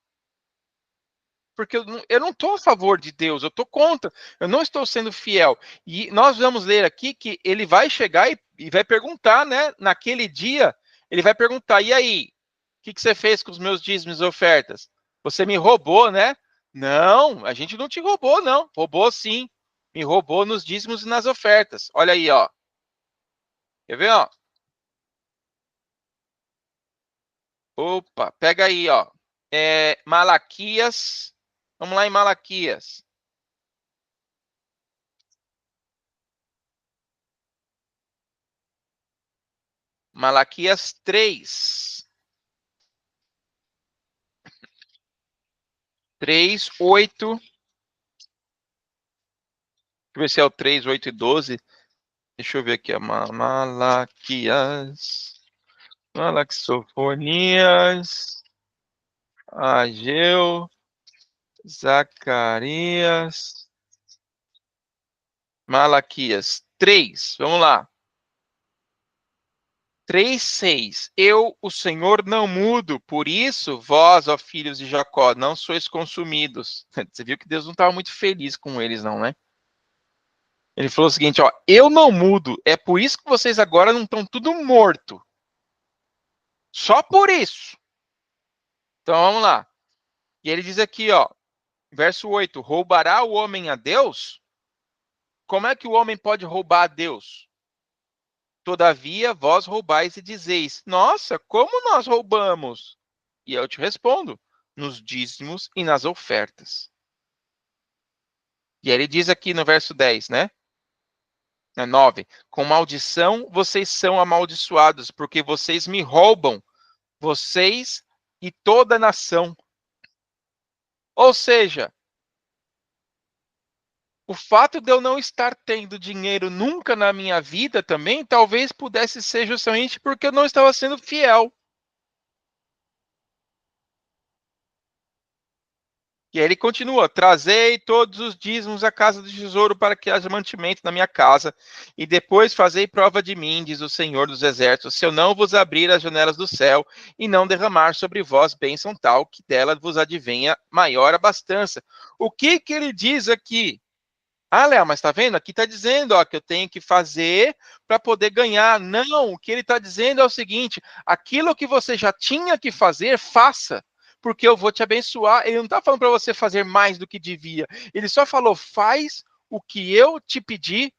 Porque eu não estou a favor de Deus, eu estou contra, eu não estou sendo fiel. E nós vamos ler aqui que ele vai chegar e vai perguntar, né? Naquele dia, ele vai perguntar, e aí, o que você fez com os meus dízimos e ofertas? Você me roubou, né? Não, a gente não te roubou, não. Roubou sim. Me roubou nos dízimos e nas ofertas. Olha aí, ó. Quer ver, ó? Opa, pega aí, ó. Malaquias. Vamos lá em Malaquias. Malaquias 3. 3, 8. Deixa eu ver se é o 3, 8 e 12. Deixa eu ver aqui, ó. Malaquias. Malaxofonias. Ageu. Zacarias. Malaquias 3. Vamos lá. 3:6. Eu, o Senhor, não mudo, por isso, vós, ó filhos de Jacó, não sois consumidos. Você viu que Deus não estava muito feliz com eles, não, né? Ele falou o seguinte, ó, eu não mudo, é por isso que vocês agora não estão tudo morto. Só por isso. Então, vamos lá. E ele diz aqui, ó, verso 8, roubará o homem a Deus? Como é que o homem pode roubar a Deus? Todavia, vós roubais e dizeis, nossa, como nós roubamos? E eu te respondo, nos dízimos e nas ofertas. E ele diz aqui no verso 10, né? 9. Com maldição vocês são amaldiçoados, porque vocês me roubam, vocês e toda a nação. Ou seja, o fato de eu não estar tendo dinheiro nunca na minha vida também, talvez pudesse ser justamente porque eu não estava sendo fiel. E aí ele continua: trazei todos os dízimos à casa do tesouro para que haja mantimento na minha casa, e depois fazei prova de mim, diz o Senhor dos Exércitos, se eu não vos abrir as janelas do céu e não derramar sobre vós bênção tal, que dela vos advenha maior abastança. O que ele diz aqui? Ah, Léo, mas tá vendo? Aqui tá dizendo, ó, que eu tenho que fazer para poder ganhar. Não, o que ele está dizendo é o seguinte: aquilo que você já tinha que fazer, faça, porque eu vou te abençoar. Ele não está falando para você fazer mais do que devia. Ele só falou: faz o que eu te pedi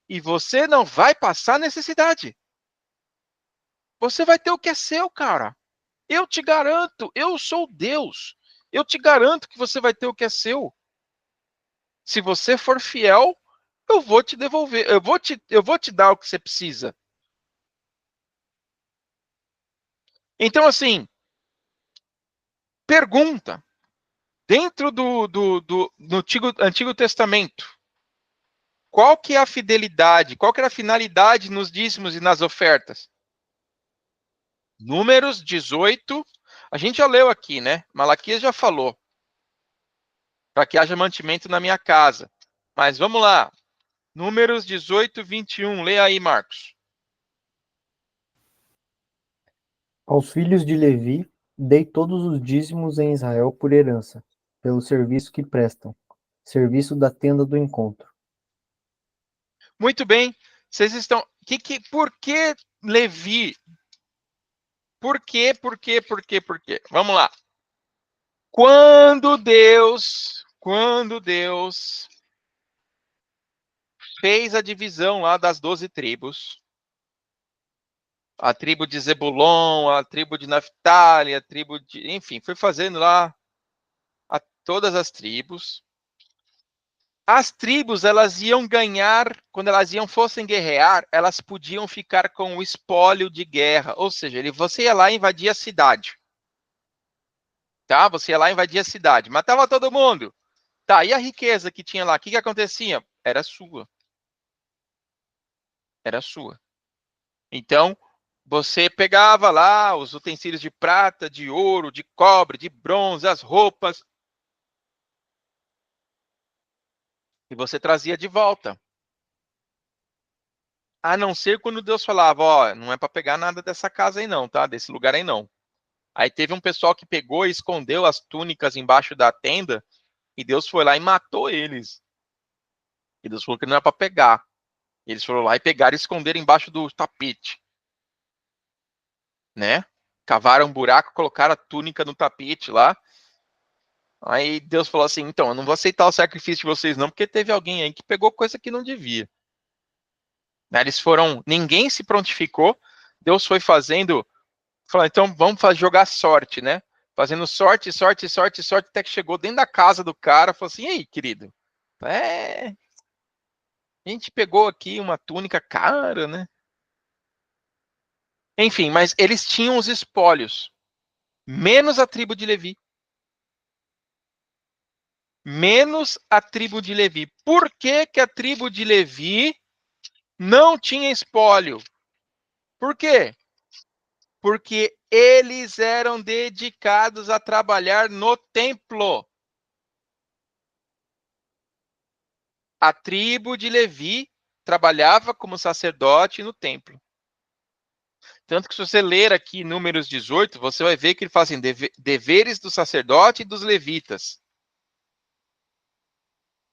e você não vai passar necessidade. Você vai ter o que é seu, cara. Eu te garanto, eu sou Deus. Eu te garanto que você vai ter o que é seu. Se você for fiel, eu vou te devolver, eu vou te dar o que você precisa. Então, assim, pergunta, dentro do Antigo Testamento, qual que é a fidelidade, qual que era a finalidade nos dízimos e nas ofertas? Números 18, a gente já leu aqui, né? Malaquias já falou, para que haja mantimento na minha casa. Mas vamos lá, Números 18, 21, leia aí, Marcos. Aos filhos de Levi, dei todos os dízimos em Israel por herança, pelo serviço que prestam, serviço da tenda do encontro. Muito bem, vocês estão... por que Levi? Por quê? Vamos lá. Quando Deus fez a divisão lá das 12 tribos, a tribo de Zebulon, a tribo de Naftali, a tribo de... Enfim, foi fazendo lá todas as tribos. As tribos, elas iam ganhar, quando elas fossem guerrear, elas podiam ficar com o espólio de guerra. Ou seja, você ia lá e invadia a cidade. Tá? Você ia lá e invadia a cidade. Matava todo mundo. Tá, e a riqueza que tinha lá, o que acontecia? Era sua. Era sua. Então, você pegava lá os utensílios de prata, de ouro, de cobre, de bronze, as roupas, e você trazia de volta. A não ser quando Deus falava, ó, não é para pegar nada dessa casa aí não, tá? Desse lugar aí não. Aí teve um pessoal que pegou e escondeu as túnicas embaixo da tenda, e Deus foi lá e matou eles. E Deus falou que não era para pegar. Eles foram lá e pegaram e esconderam embaixo do tapete. Né? Cavaram um buraco, colocaram a túnica no tapete lá. Aí Deus falou assim, então, eu não vou aceitar o sacrifício de vocês não, porque teve alguém aí que pegou coisa que não devia. Eles foram, ninguém se prontificou, Deus foi fazendo, falou, então vamos jogar sorte, né? Fazendo sorte, até que chegou dentro da casa do cara, falou assim, e aí, querido, a gente pegou aqui uma túnica cara, né? Enfim, mas eles tinham os espólios, menos a tribo de Levi. Menos a tribo de Levi. Por que que a tribo de Levi não tinha espólio? Por quê? Porque eles eram dedicados a trabalhar no templo. A tribo de Levi trabalhava como sacerdote no templo. Tanto que se você ler aqui Números 18, você vai ver que ele fala assim, deveres do sacerdote e dos levitas.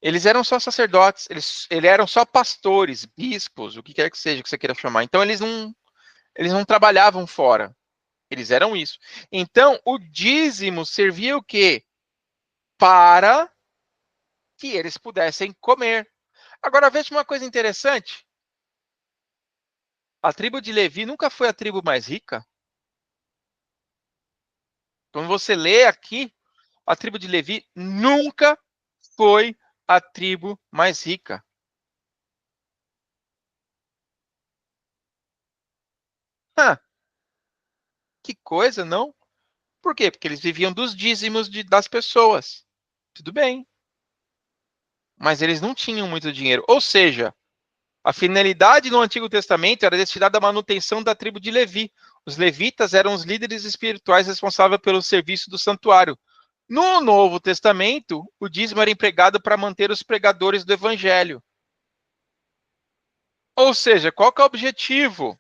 Eles eram só sacerdotes, eles eram só pastores, bispos, o que quer que seja que você queira chamar. Então eles não trabalhavam fora. Eles eram isso. Então, o dízimo servia o quê? Para que eles pudessem comer. Agora, veja uma coisa interessante. A tribo de Levi nunca foi a tribo mais rica. Quando você lê aqui, a tribo de Levi nunca foi a tribo mais rica. Que coisa, não? Por quê? Porque eles viviam dos dízimos das pessoas. Tudo bem. Mas eles não tinham muito dinheiro. Ou seja, a finalidade no Antigo Testamento era destinada à manutenção da tribo de Levi. Os levitas eram os líderes espirituais responsáveis pelo serviço do santuário. No Novo Testamento, o dízimo era empregado para manter os pregadores do evangelho. Ou seja, qual que é o objetivo?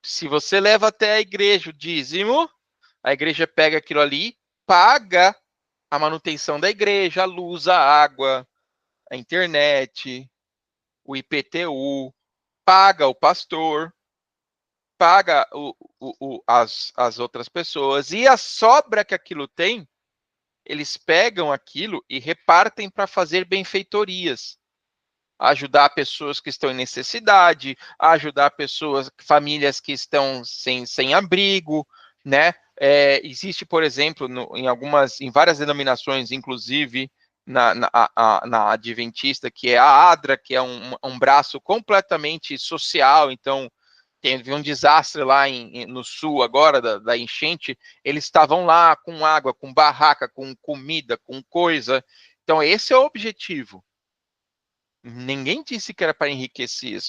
Se você leva até a igreja o dízimo, a igreja pega aquilo ali, paga a manutenção da igreja, a luz, a água, a internet, o IPTU, paga o pastor, paga as outras pessoas, e a sobra que aquilo tem, eles pegam aquilo e repartem para fazer benfeitorias, ajudar pessoas que estão em necessidade, ajudar pessoas, famílias que estão sem abrigo, né? Existe, por exemplo, em várias denominações, inclusive na Adventista, que é a ADRA, que é um braço completamente social. Então, teve um desastre lá no sul agora, da enchente, eles estavam lá com água, com barraca, com comida, com coisa. Então, esse é o objetivo. Ninguém disse que era para enriquecer,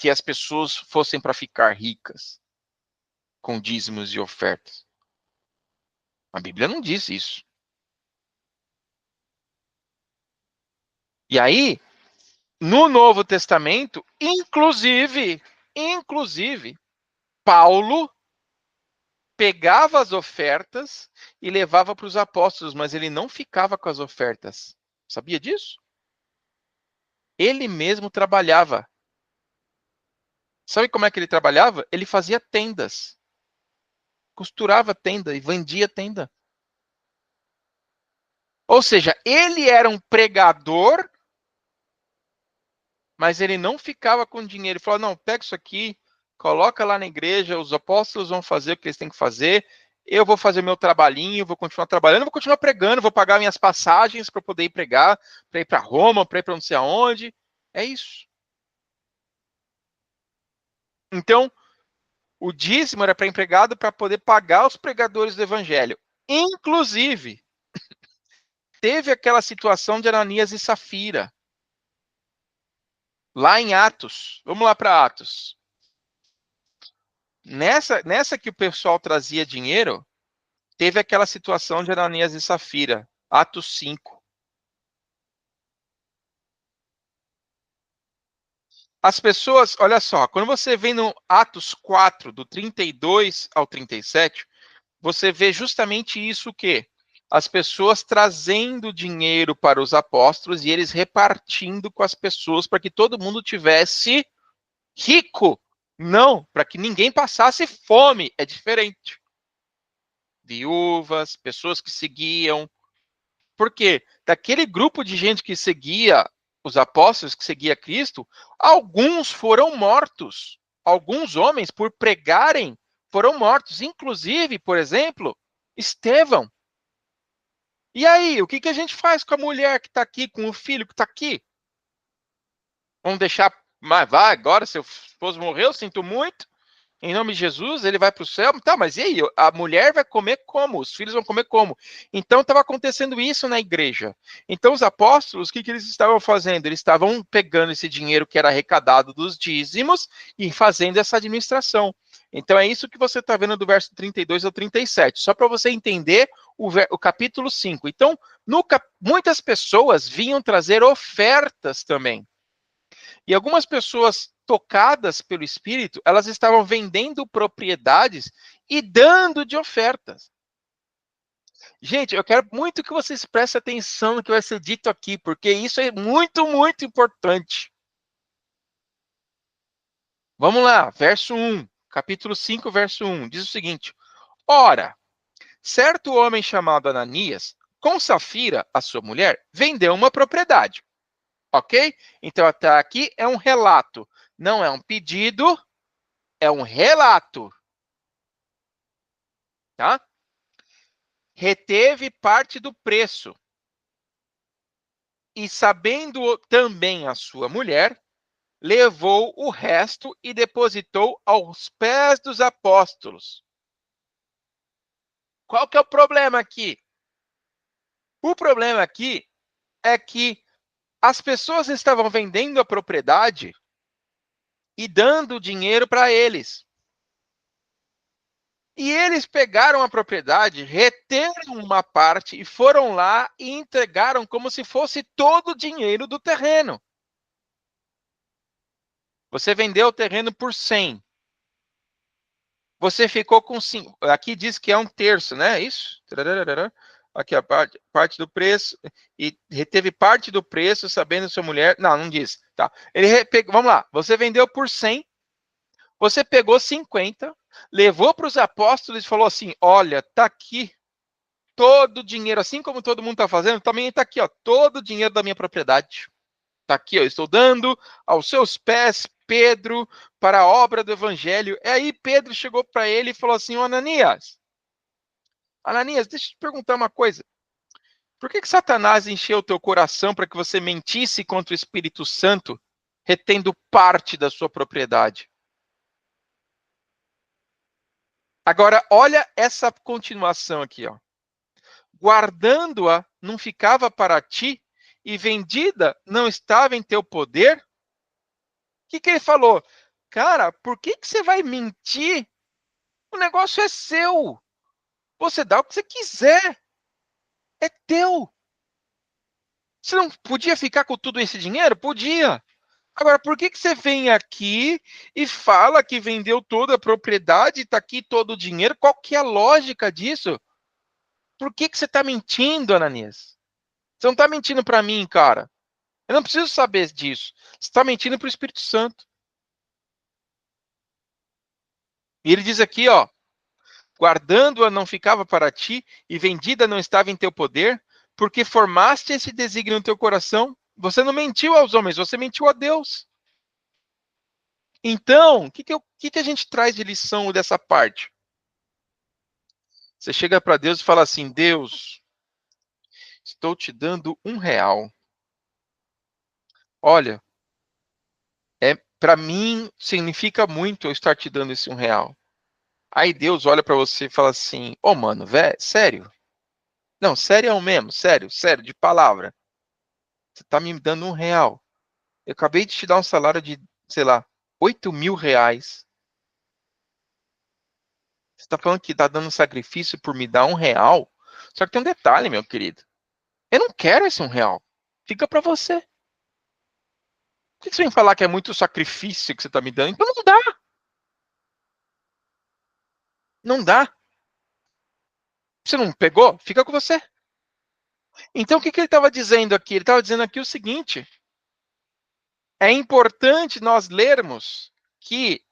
que as pessoas fossem para ficar ricas com dízimos e ofertas. A Bíblia não diz isso. E aí, no Novo Testamento, inclusive, Paulo pegava as ofertas e levava para os apóstolos, mas ele não ficava com as ofertas. Sabia disso? Ele mesmo trabalhava. Sabe como é que ele trabalhava? Ele fazia tendas. Costurava tenda e vendia tenda. Ou seja, ele era um pregador, mas ele não ficava com dinheiro. Ele falou, não, pega isso aqui, coloca lá na igreja, os apóstolos vão fazer o que eles têm que fazer, eu vou fazer meu trabalhinho, vou continuar trabalhando, vou continuar pregando, vou pagar minhas passagens para poder ir pregar, para ir para Roma, para ir para não sei aonde. É isso. Então, o dízimo era para empregado para poder pagar os pregadores do evangelho. Inclusive, teve aquela situação de Ananias e Safira. Lá em Atos. Vamos lá para Atos. Nessa que o pessoal trazia dinheiro, teve aquela situação de Ananias e Safira. Atos 5. As pessoas, olha só, quando você vem no Atos 4, do 32 ao 37, você vê justamente isso que as pessoas trazendo dinheiro para os apóstolos e eles repartindo com as pessoas para que todo mundo tivesse rico. Não, para que ninguém passasse fome. É diferente. viúvas, pessoas que seguiam. Por quê? Daquele grupo de gente que seguia os apóstolos, que seguia Cristo, alguns foram mortos. Alguns homens, por pregarem, foram mortos. Inclusive, por exemplo, Estevão. E aí, o que a gente faz com a mulher que está aqui, com o filho que está aqui? Vamos deixar, mas vai, agora seu esposo morreu, sinto muito. Em nome de Jesus, ele vai para o céu. Tá, mas e aí? A mulher vai comer como? Os filhos vão comer como? Então, estava acontecendo isso na igreja. Então, os apóstolos, o que eles estavam fazendo? Eles estavam pegando esse dinheiro que era arrecadado dos dízimos e fazendo essa administração. Então, é isso que você está vendo do verso 32 ao 37. Só para você entender o capítulo 5. Então, muitas pessoas vinham trazer ofertas também. E algumas pessoas tocadas pelo Espírito, elas estavam vendendo propriedades e dando de ofertas. Gente, eu quero muito que vocês prestem atenção no que vai ser dito aqui, porque isso é muito, muito importante. Vamos lá, verso 1, capítulo 5, verso 1, diz o seguinte: Ora, certo homem chamado Ananias, com Safira, a sua mulher, vendeu uma propriedade. Ok? Então, até aqui é um relato. Não é um pedido, é um relato. Tá? Reteve parte do preço. E sabendo também a sua mulher, levou o resto e depositou aos pés dos apóstolos. Qual que é o problema aqui? O problema aqui é que as pessoas estavam vendendo a propriedade e dando dinheiro para eles. E eles pegaram a propriedade, reteram uma parte e foram lá e entregaram como se fosse todo o dinheiro do terreno. Você vendeu o terreno por 100. Você ficou com 5. Aqui diz que é 1/3, né? Isso? Aqui a parte do preço. E reteve parte do preço, sabendo sua mulher. Não diz. Tá. Vamos lá. Você vendeu por 100. Você pegou 50, levou para os apóstolos e falou assim: olha, tá aqui todo o dinheiro, assim como todo mundo está fazendo, também está aqui, ó, todo o dinheiro da minha propriedade. Está aqui, ó, estou dando aos seus pés, Pedro, para a obra do evangelho. E aí Pedro chegou para ele e falou assim: Ananias, deixa eu te perguntar uma coisa. Por que Satanás encheu o teu coração para que você mentisse contra o Espírito Santo, retendo parte da sua propriedade? Agora, olha essa continuação aqui, ó. Guardando-a não ficava para ti, e vendida não estava em teu poder? O que ele falou? Cara, por que você vai mentir? O negócio é seu. Você dá o que você quiser. É teu. Você não podia ficar com tudo esse dinheiro? Podia. Agora, por que você vem aqui e fala que vendeu toda a propriedade, está aqui todo o dinheiro? Qual que é a lógica disso? Por que você está mentindo, Ananias? Você não está mentindo para mim, cara. Eu não preciso saber disso. Você está mentindo para o Espírito Santo. E ele diz aqui, ó, guardando-a não ficava para ti, e vendida não estava em teu poder, porque formaste esse desígnio no teu coração. Você não mentiu aos homens, você mentiu a Deus. Então, o que a gente traz de lição dessa parte? Você chega para Deus e fala assim: Deus, estou te dando R$1. Olha, para mim significa muito eu estar te dando esse R$1. Aí Deus olha para você e fala assim: ô, mano, velho, sério? Não, sério mesmo, sério, de palavra. Você tá me dando R$1. Eu acabei de te dar um salário de, sei lá, R$8.000. Você tá falando que tá dando um sacrifício por me dar R$1? Só que tem um detalhe, meu querido. Eu não quero esse R$1. Fica para você. Por que você vem falar que é muito sacrifício que você tá me dando? Então não dá. Não dá. Você não pegou? Fica com você. Então o que ele estava dizendo aqui? Ele estava dizendo aqui o seguinte: é importante nós lermos que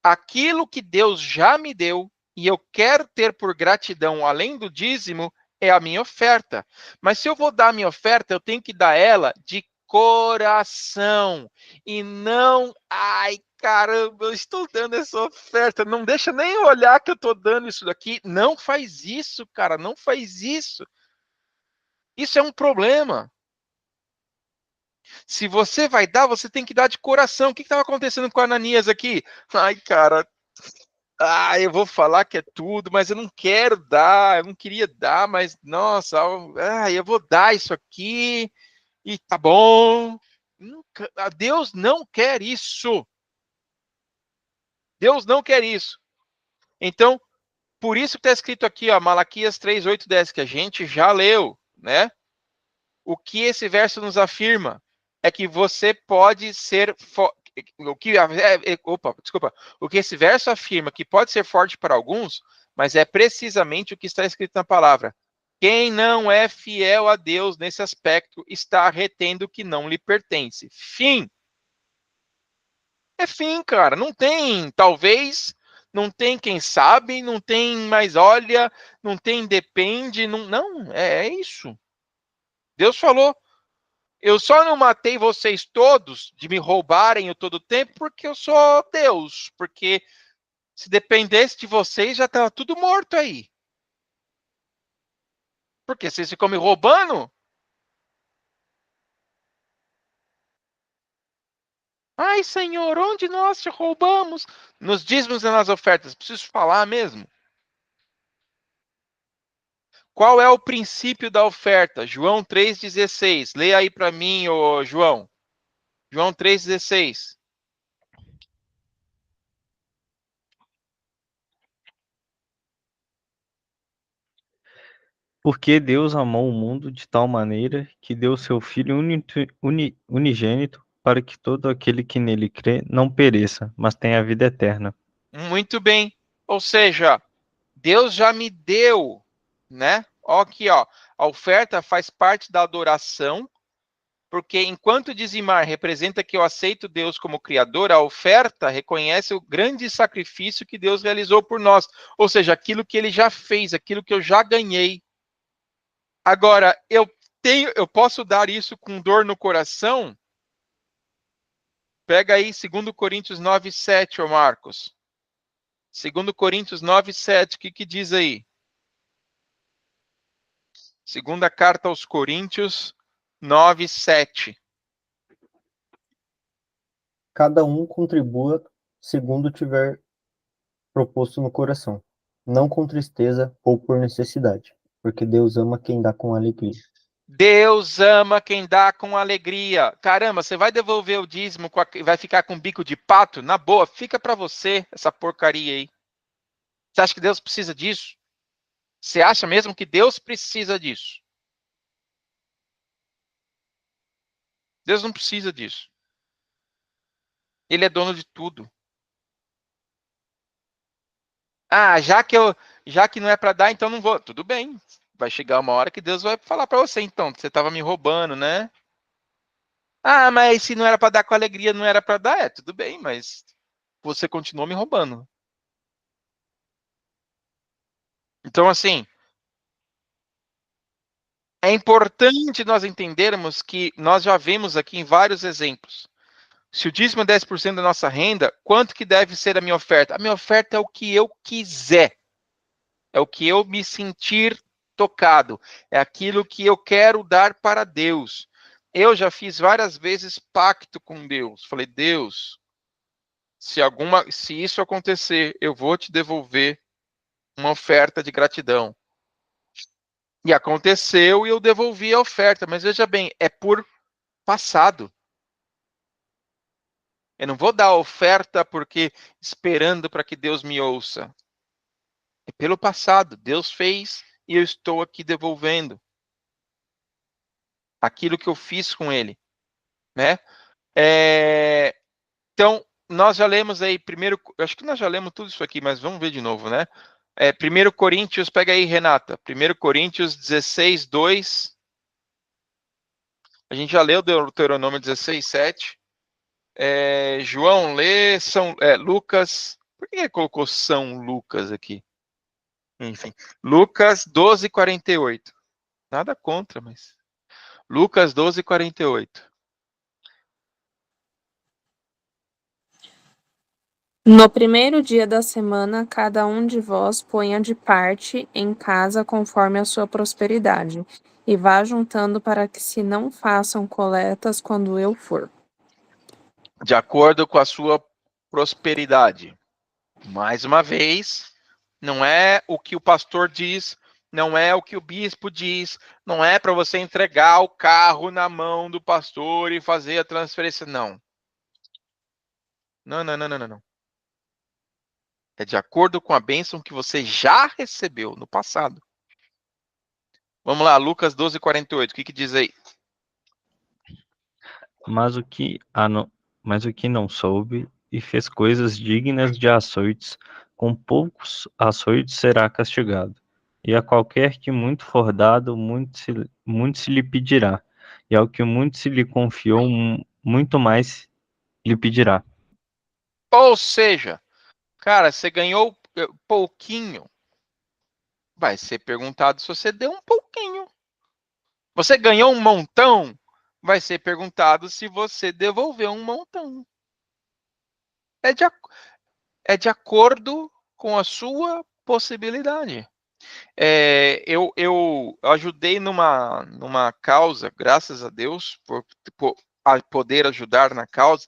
aquilo que Deus já me deu, e eu quero ter por gratidão, além do dízimo, é a minha oferta. Mas se eu vou dar a minha oferta, eu tenho que dar ela de coração. E não, ai, caramba, eu estou dando essa oferta. Não deixa nem olhar que eu estou dando isso daqui. Não faz isso, cara, não faz isso. Isso é um problema. Se você vai dar, você tem que dar de coração. O que estava acontecendo com Ananias aqui? Ai, cara, eu vou falar que é tudo, mas eu não quero dar, eu não queria dar, mas nossa, eu vou dar isso aqui e tá bom. Deus não quer isso. Deus não quer isso. Então, por isso que está escrito aqui, ó, Malaquias 3, 8, 10, que a gente já leu, né? O que esse verso nos afirma é que você pode ser o que esse verso afirma que pode ser forte para alguns, mas é precisamente o que está escrito na palavra. Quem não é fiel a Deus nesse aspecto está retendo o que não lhe pertence. Fim. É fim, cara. Não tem, talvez, não tem quem sabe, não tem mais olha, não tem depende, não, é isso. Deus falou, eu só não matei vocês todos de me roubarem o todo o tempo porque eu sou Deus. Porque se dependesse de vocês, já estava tudo morto aí. Porque vocês ficam me roubando? Ai, Senhor, onde nós te roubamos? Nos dízimos e nas ofertas. Preciso falar mesmo. Qual é o princípio da oferta? João 3,16. Leia aí para mim, ô João. João 3,16. Porque Deus amou o mundo de tal maneira que deu seu Filho unigênito para que todo aquele que nele crê não pereça, mas tenha a vida eterna. Muito bem. Ou seja, Deus já me deu, né? Ó, aqui, ó. A oferta faz parte da adoração, porque enquanto dizimar representa que eu aceito Deus como Criador, a oferta reconhece o grande sacrifício que Deus realizou por nós. Ou seja, aquilo que ele já fez, aquilo que eu já ganhei. Agora, eu posso dar isso com dor no coração? Pega aí 2 Coríntios 9, 7, ô Marcos. 2 Coríntios 9, 7, o que diz aí? Segunda carta aos Coríntios 9, 7. Cada um contribua segundo tiver proposto no coração, não com tristeza ou por necessidade, porque Deus ama quem dá com alegria. Deus ama quem dá com alegria. Caramba, você vai devolver o dízimo, vai ficar com bico de pato? Na boa, fica para você essa porcaria aí. Você acha que Deus precisa disso? Você acha mesmo que Deus precisa disso? Deus não precisa disso. Ele é dono de tudo. Já que não é para dar, então não vou. Tudo bem. Vai chegar uma hora que Deus vai falar para você, então, você estava me roubando, né? Mas se não era para dar com alegria, não era para dar, tudo bem, mas você continuou me roubando. Então, assim, é importante nós entendermos que nós já vemos aqui em vários exemplos. Se o dízimo é 10% da nossa renda, quanto que deve ser a minha oferta? A minha oferta é o que eu quiser. É o que eu me sentir tocado. É aquilo que eu quero dar para Deus. Eu já fiz várias vezes pacto com Deus. Falei, Deus, se isso acontecer, eu vou te devolver uma oferta de gratidão. E aconteceu e eu devolvi a oferta. Mas veja bem, é por passado. Eu não vou dar a oferta porque esperando para que Deus me ouça. É pelo passado. Deus fez e eu estou aqui devolvendo aquilo que eu fiz com ele, né? Então, nós já lemos aí primeiro, acho que nós já lemos tudo isso aqui, mas vamos ver de novo, né? 1 Coríntios, pega aí, Renata. 1 Coríntios 16, 2. A gente já leu Deuteronômio 16, 7. João lê Lucas. Por que ele colocou São Lucas aqui? Enfim. Lucas 12:48. Nada contra, mas... Lucas 12:48. No primeiro dia da semana, cada um de vós ponha de parte em casa conforme a sua prosperidade, e vá juntando para que se não façam coletas quando eu for. De acordo com a sua prosperidade. Mais uma vez, não é o que o pastor diz, não é o que o bispo diz, não é para você entregar o carro na mão do pastor e fazer a transferência, não. Não, não, não, não, não. É de acordo com a bênção que você já recebeu no passado. Vamos lá, Lucas 12:48, o que diz aí? Mas o que não soube e fez coisas dignas de açoites, com poucos açoites será castigado. E a qualquer que muito for dado, muito se lhe pedirá. E ao que muito se lhe confiou, muito mais lhe pedirá. Ou seja, cara, você ganhou pouquinho, vai ser perguntado se você deu um pouquinho. Você ganhou um montão, vai ser perguntado se você devolveu um montão. É de acordo com a sua possibilidade. Eu ajudei numa causa, graças a Deus, por poder ajudar na causa.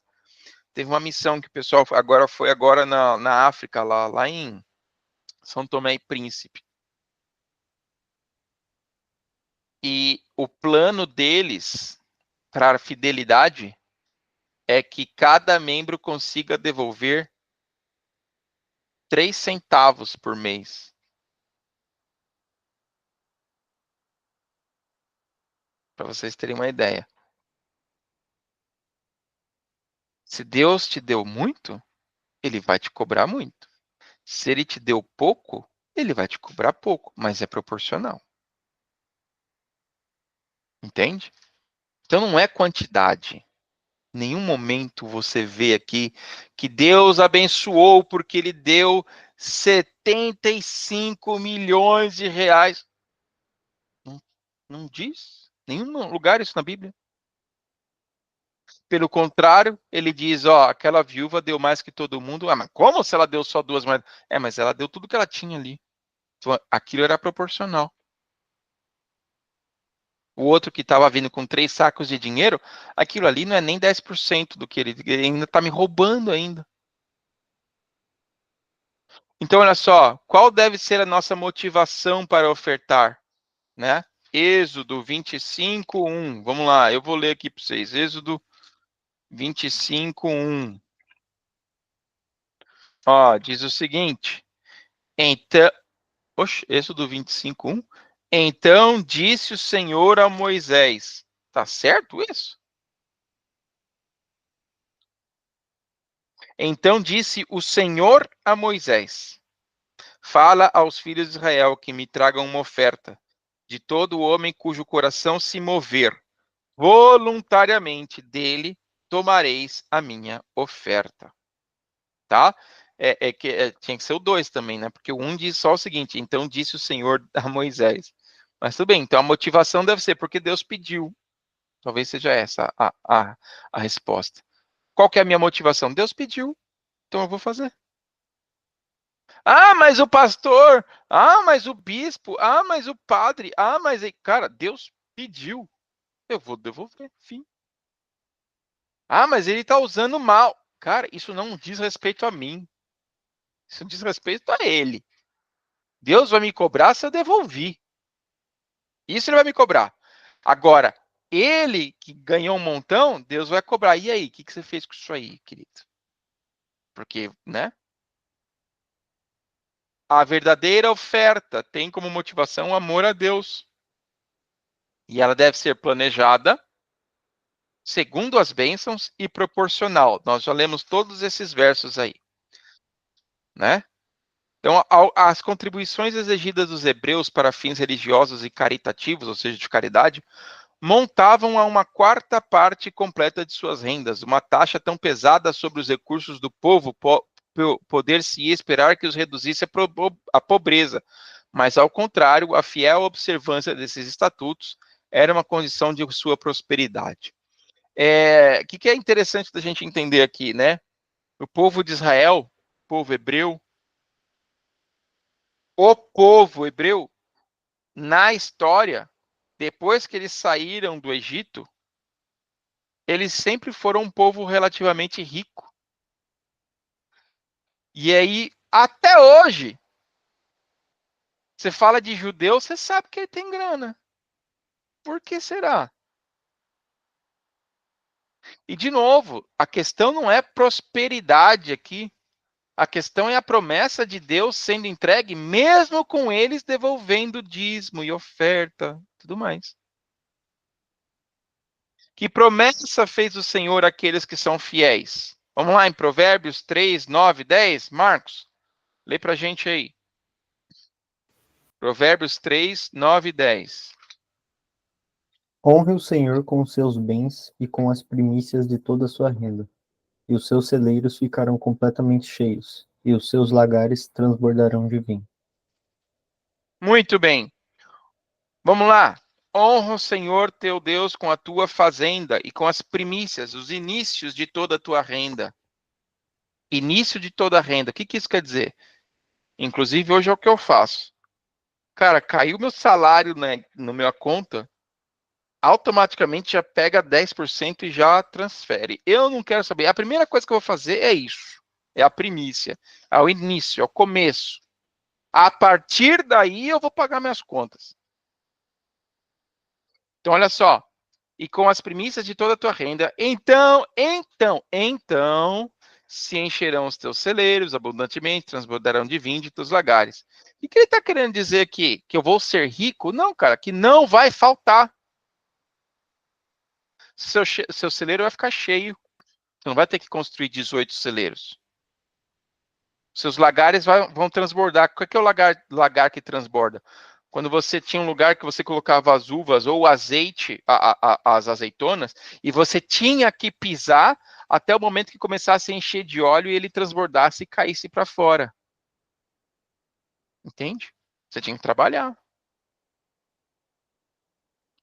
Teve uma missão que o pessoal foi agora na África, lá em São Tomé e Príncipe. E o plano deles para a fidelidade é que cada membro consiga devolver 3 centavos por mês. Para vocês terem uma ideia. Se Deus te deu muito, ele vai te cobrar muito. Se ele te deu pouco, ele vai te cobrar pouco, mas é proporcional. Entende? Então não é quantidade. Em nenhum momento você vê aqui que Deus abençoou porque ele deu 75 milhões de reais. Não diz em nenhum lugar isso na Bíblia. Pelo contrário, ele diz, aquela viúva deu mais que todo mundo. Ah, mas como se ela deu só 2 moedas? Mas ela deu tudo que ela tinha ali. Então, aquilo era proporcional. O outro que estava vindo com 3 sacos de dinheiro, aquilo ali não é nem 10% do que ele ainda está me roubando ainda. Então, olha só, qual deve ser a nossa motivação para ofertar? Né? Êxodo 25:1. Vamos lá, eu vou ler aqui para vocês. Êxodo 25:1. Diz o seguinte. Então, Êxodo 25:1. Então disse o Senhor a Moisés. Tá certo isso? Então disse o Senhor a Moisés: Fala aos filhos de Israel que me tragam uma oferta de todo homem cujo coração se mover. Voluntariamente dele tomareis a minha oferta. Tá? Tinha que ser o 2 também, né? Porque o 1 diz só o seguinte: então disse o Senhor a Moisés. Mas tudo bem, então a motivação deve ser porque Deus pediu. Talvez seja essa a resposta. Qual que é a minha motivação? Deus pediu, então eu vou fazer. Mas o pastor, mas o bispo, mas o padre, mas... Cara, Deus pediu, eu vou devolver, fim. Mas ele está usando mal. Cara, isso não diz respeito a mim. Isso diz respeito a ele. Deus vai me cobrar se eu devolver. Isso ele vai me cobrar. Agora, ele que ganhou um montão, Deus vai cobrar. E aí, o que você fez com isso aí, querido? Porque, né? A verdadeira oferta tem como motivação o amor a Deus. E ela deve ser planejada segundo as bênçãos e proporcional. Nós já lemos todos esses versos aí. Né? Então, as contribuições exigidas dos hebreus para fins religiosos e caritativos, ou seja, de caridade, montavam a uma 4ª parte completa de suas rendas. Uma taxa tão pesada sobre os recursos do povo poder-se esperar que os reduzisse à pobreza. Mas, ao contrário, a fiel observância desses estatutos era uma condição de sua prosperidade. O que é interessante da gente entender aqui, né? O povo de Israel, o povo hebreu, na história, depois que eles saíram do Egito, eles sempre foram um povo relativamente rico. E aí, até hoje, você fala de judeu, você sabe que ele tem grana. Por que será? E, de novo, a questão não é prosperidade aqui. A questão é a promessa de Deus sendo entregue, mesmo com eles devolvendo dízimo e oferta, tudo mais. Que promessa fez o Senhor àqueles que são fiéis? Vamos lá em Provérbios 3, 9, 10. Marcos, lê pra gente aí. Provérbios 3, 9 e 10. Honre o Senhor com os seus bens e com as primícias de toda a sua renda, e os seus celeiros ficarão completamente cheios, e os seus lagares transbordarão de vinho. Muito bem. Vamos lá. Honra o Senhor teu Deus com a tua fazenda e com as primícias, os inícios de toda a tua renda. Início de toda a renda. O que isso quer dizer? Inclusive, hoje é o que eu faço. Cara, caiu meu salário, né, na minha conta, automaticamente já pega 10% e já transfere. Eu não quero saber. A primeira coisa que eu vou fazer é isso. É a primícia. É o início, é o começo. A partir daí eu vou pagar minhas contas. Então, olha só. E com as primícias de toda a tua renda, então, se encherão os teus celeiros abundantemente, transbordarão de vinho de teus lagares. O que ele está querendo dizer aqui? Que eu vou ser rico? Não, cara, que não vai faltar. Seu celeiro vai ficar cheio. Você não vai ter que construir 18 celeiros. Seus lagares vão transbordar. O que é o lagar que transborda? Quando você tinha um lugar que você colocava as uvas ou o azeite, as azeitonas, e você tinha que pisar até o momento que começasse a encher de óleo e ele transbordasse e caísse para fora. Entende? Você tinha que trabalhar.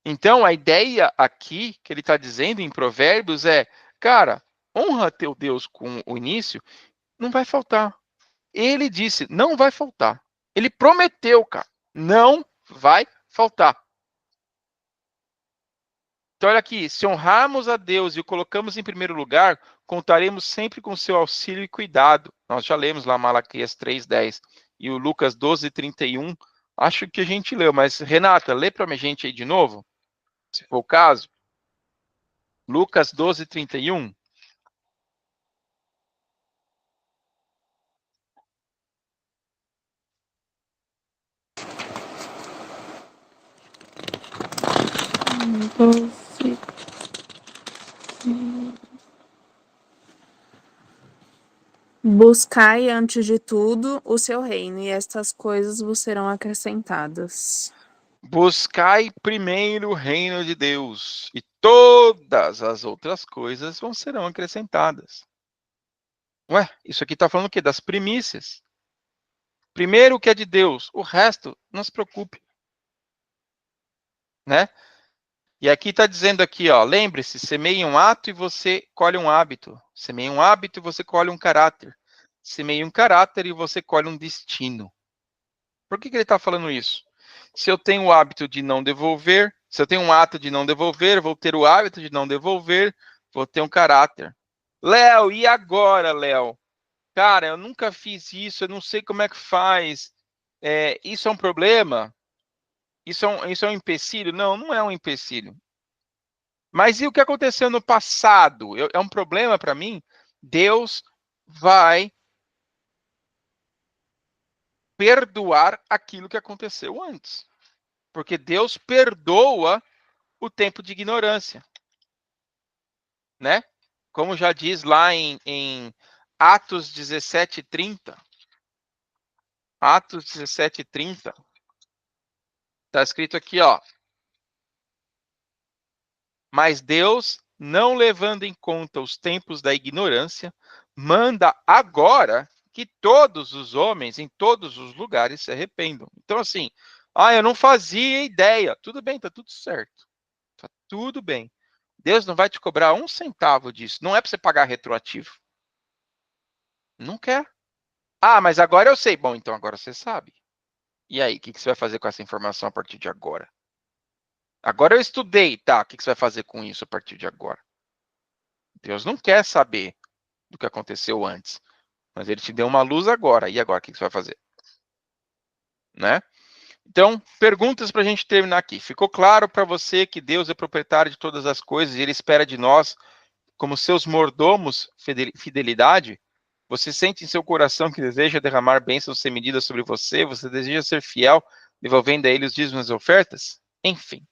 Então, a ideia aqui que ele está dizendo em Provérbios é, cara, honra teu Deus com o início, não vai faltar. Ele disse, não vai faltar. Ele prometeu, cara, não vai faltar. Então, olha aqui, se honrarmos a Deus e o colocamos em primeiro lugar, contaremos sempre com seu auxílio e cuidado. Nós já lemos lá Malaquias 3:10 e o Lucas 12:31. Acho que a gente leu, mas Renata, lê para a gente aí de novo, se for o caso. Lucas 12:31. Buscai antes de tudo o seu reino, e estas coisas vos serão acrescentadas. Buscai primeiro o reino de Deus, e todas as outras coisas serão acrescentadas. Ué, isso aqui está falando o quê? Das primícias. Primeiro o que é de Deus, o resto não se preocupe. Né? E aqui está dizendo aqui, ó, lembre-se, semeie um ato e você colhe um hábito. Semeie um hábito e você colhe um caráter. Semeie um caráter e você colhe um destino. Por que ele está falando isso? Se eu tenho o hábito de não devolver, se eu tenho um ato de não devolver, vou ter o hábito de não devolver, vou ter um caráter. Léo, e agora, Léo? Cara, eu nunca fiz isso, eu não sei como é que faz. Isso é um problema? Isso é um empecilho? Não, não é um empecilho. Mas e o que aconteceu no passado? É um problema para mim? Deus vai perdoar aquilo que aconteceu antes. Porque Deus perdoa o tempo de ignorância. Né? Como já diz lá em Atos 17:30. Atos 17:30. Está escrito aqui, ó. Mas Deus, não levando em conta os tempos da ignorância, manda agora que todos os homens em todos os lugares se arrependam. Então, assim, eu não fazia ideia. Tudo bem, tá tudo certo. Tá tudo bem. Deus não vai te cobrar um centavo disso. Não é para você pagar retroativo. Não quer. Mas agora eu sei. Bom, então agora você sabe. E aí, o que você vai fazer com essa informação a partir de agora? Agora eu estudei, tá? O que você vai fazer com isso a partir de agora? Deus não quer saber do que aconteceu antes. Mas ele te deu uma luz agora. E agora, o que você vai fazer? Né? Então, perguntas para a gente terminar aqui. Ficou claro para você que Deus é proprietário de todas as coisas e Ele espera de nós, como seus mordomos, fidelidade? Você sente em seu coração que deseja derramar bênçãos sem medida sobre você? Você deseja ser fiel, devolvendo a Ele os dízimos e ofertas? Enfim.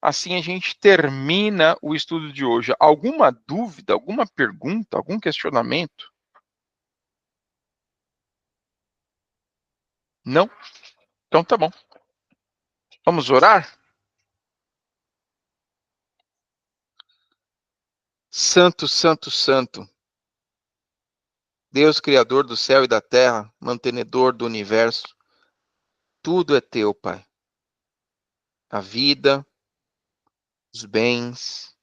Assim a gente termina o estudo de hoje. Alguma dúvida, alguma pergunta, algum questionamento? Não? Então tá bom. Vamos orar? Santo, santo, santo. Deus, Criador do céu e da terra, mantenedor do universo, tudo é teu, Pai. A vida, os bens,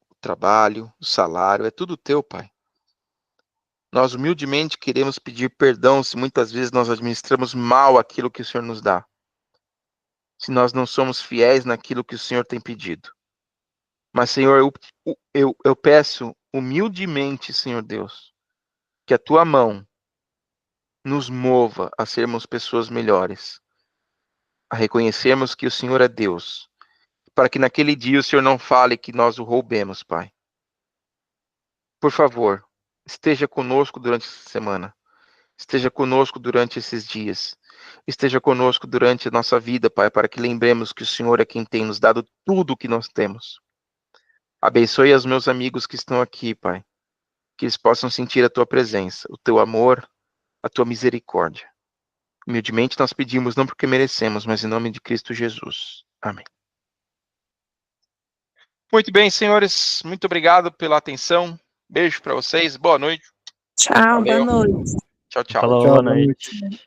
o trabalho, o salário, é tudo teu, Pai. Nós humildemente queremos pedir perdão se muitas vezes nós administramos mal aquilo que o Senhor nos dá. Se nós não somos fiéis naquilo que o Senhor tem pedido. Mas, Senhor, eu peço humildemente, Senhor Deus, que a tua mão nos mova a sermos pessoas melhores, a reconhecermos que o Senhor é Deus, para que naquele dia o Senhor não fale que nós o roubemos, Pai. Por favor, esteja conosco durante essa semana, esteja conosco durante esses dias, esteja conosco durante a nossa vida, Pai, para que lembremos que o Senhor é quem tem nos dado tudo o que nós temos. Abençoe os meus amigos que estão aqui, Pai, que eles possam sentir a tua presença, o teu amor, a tua misericórdia. Humildemente nós pedimos não porque merecemos, mas em nome de Cristo Jesus. Amém. Muito bem, senhores. Muito obrigado pela atenção. Beijo para vocês. Boa noite. Tchau, boa Valeu. noite. Tchau, tchau. Falou, Tchau, boa boa noite. noite.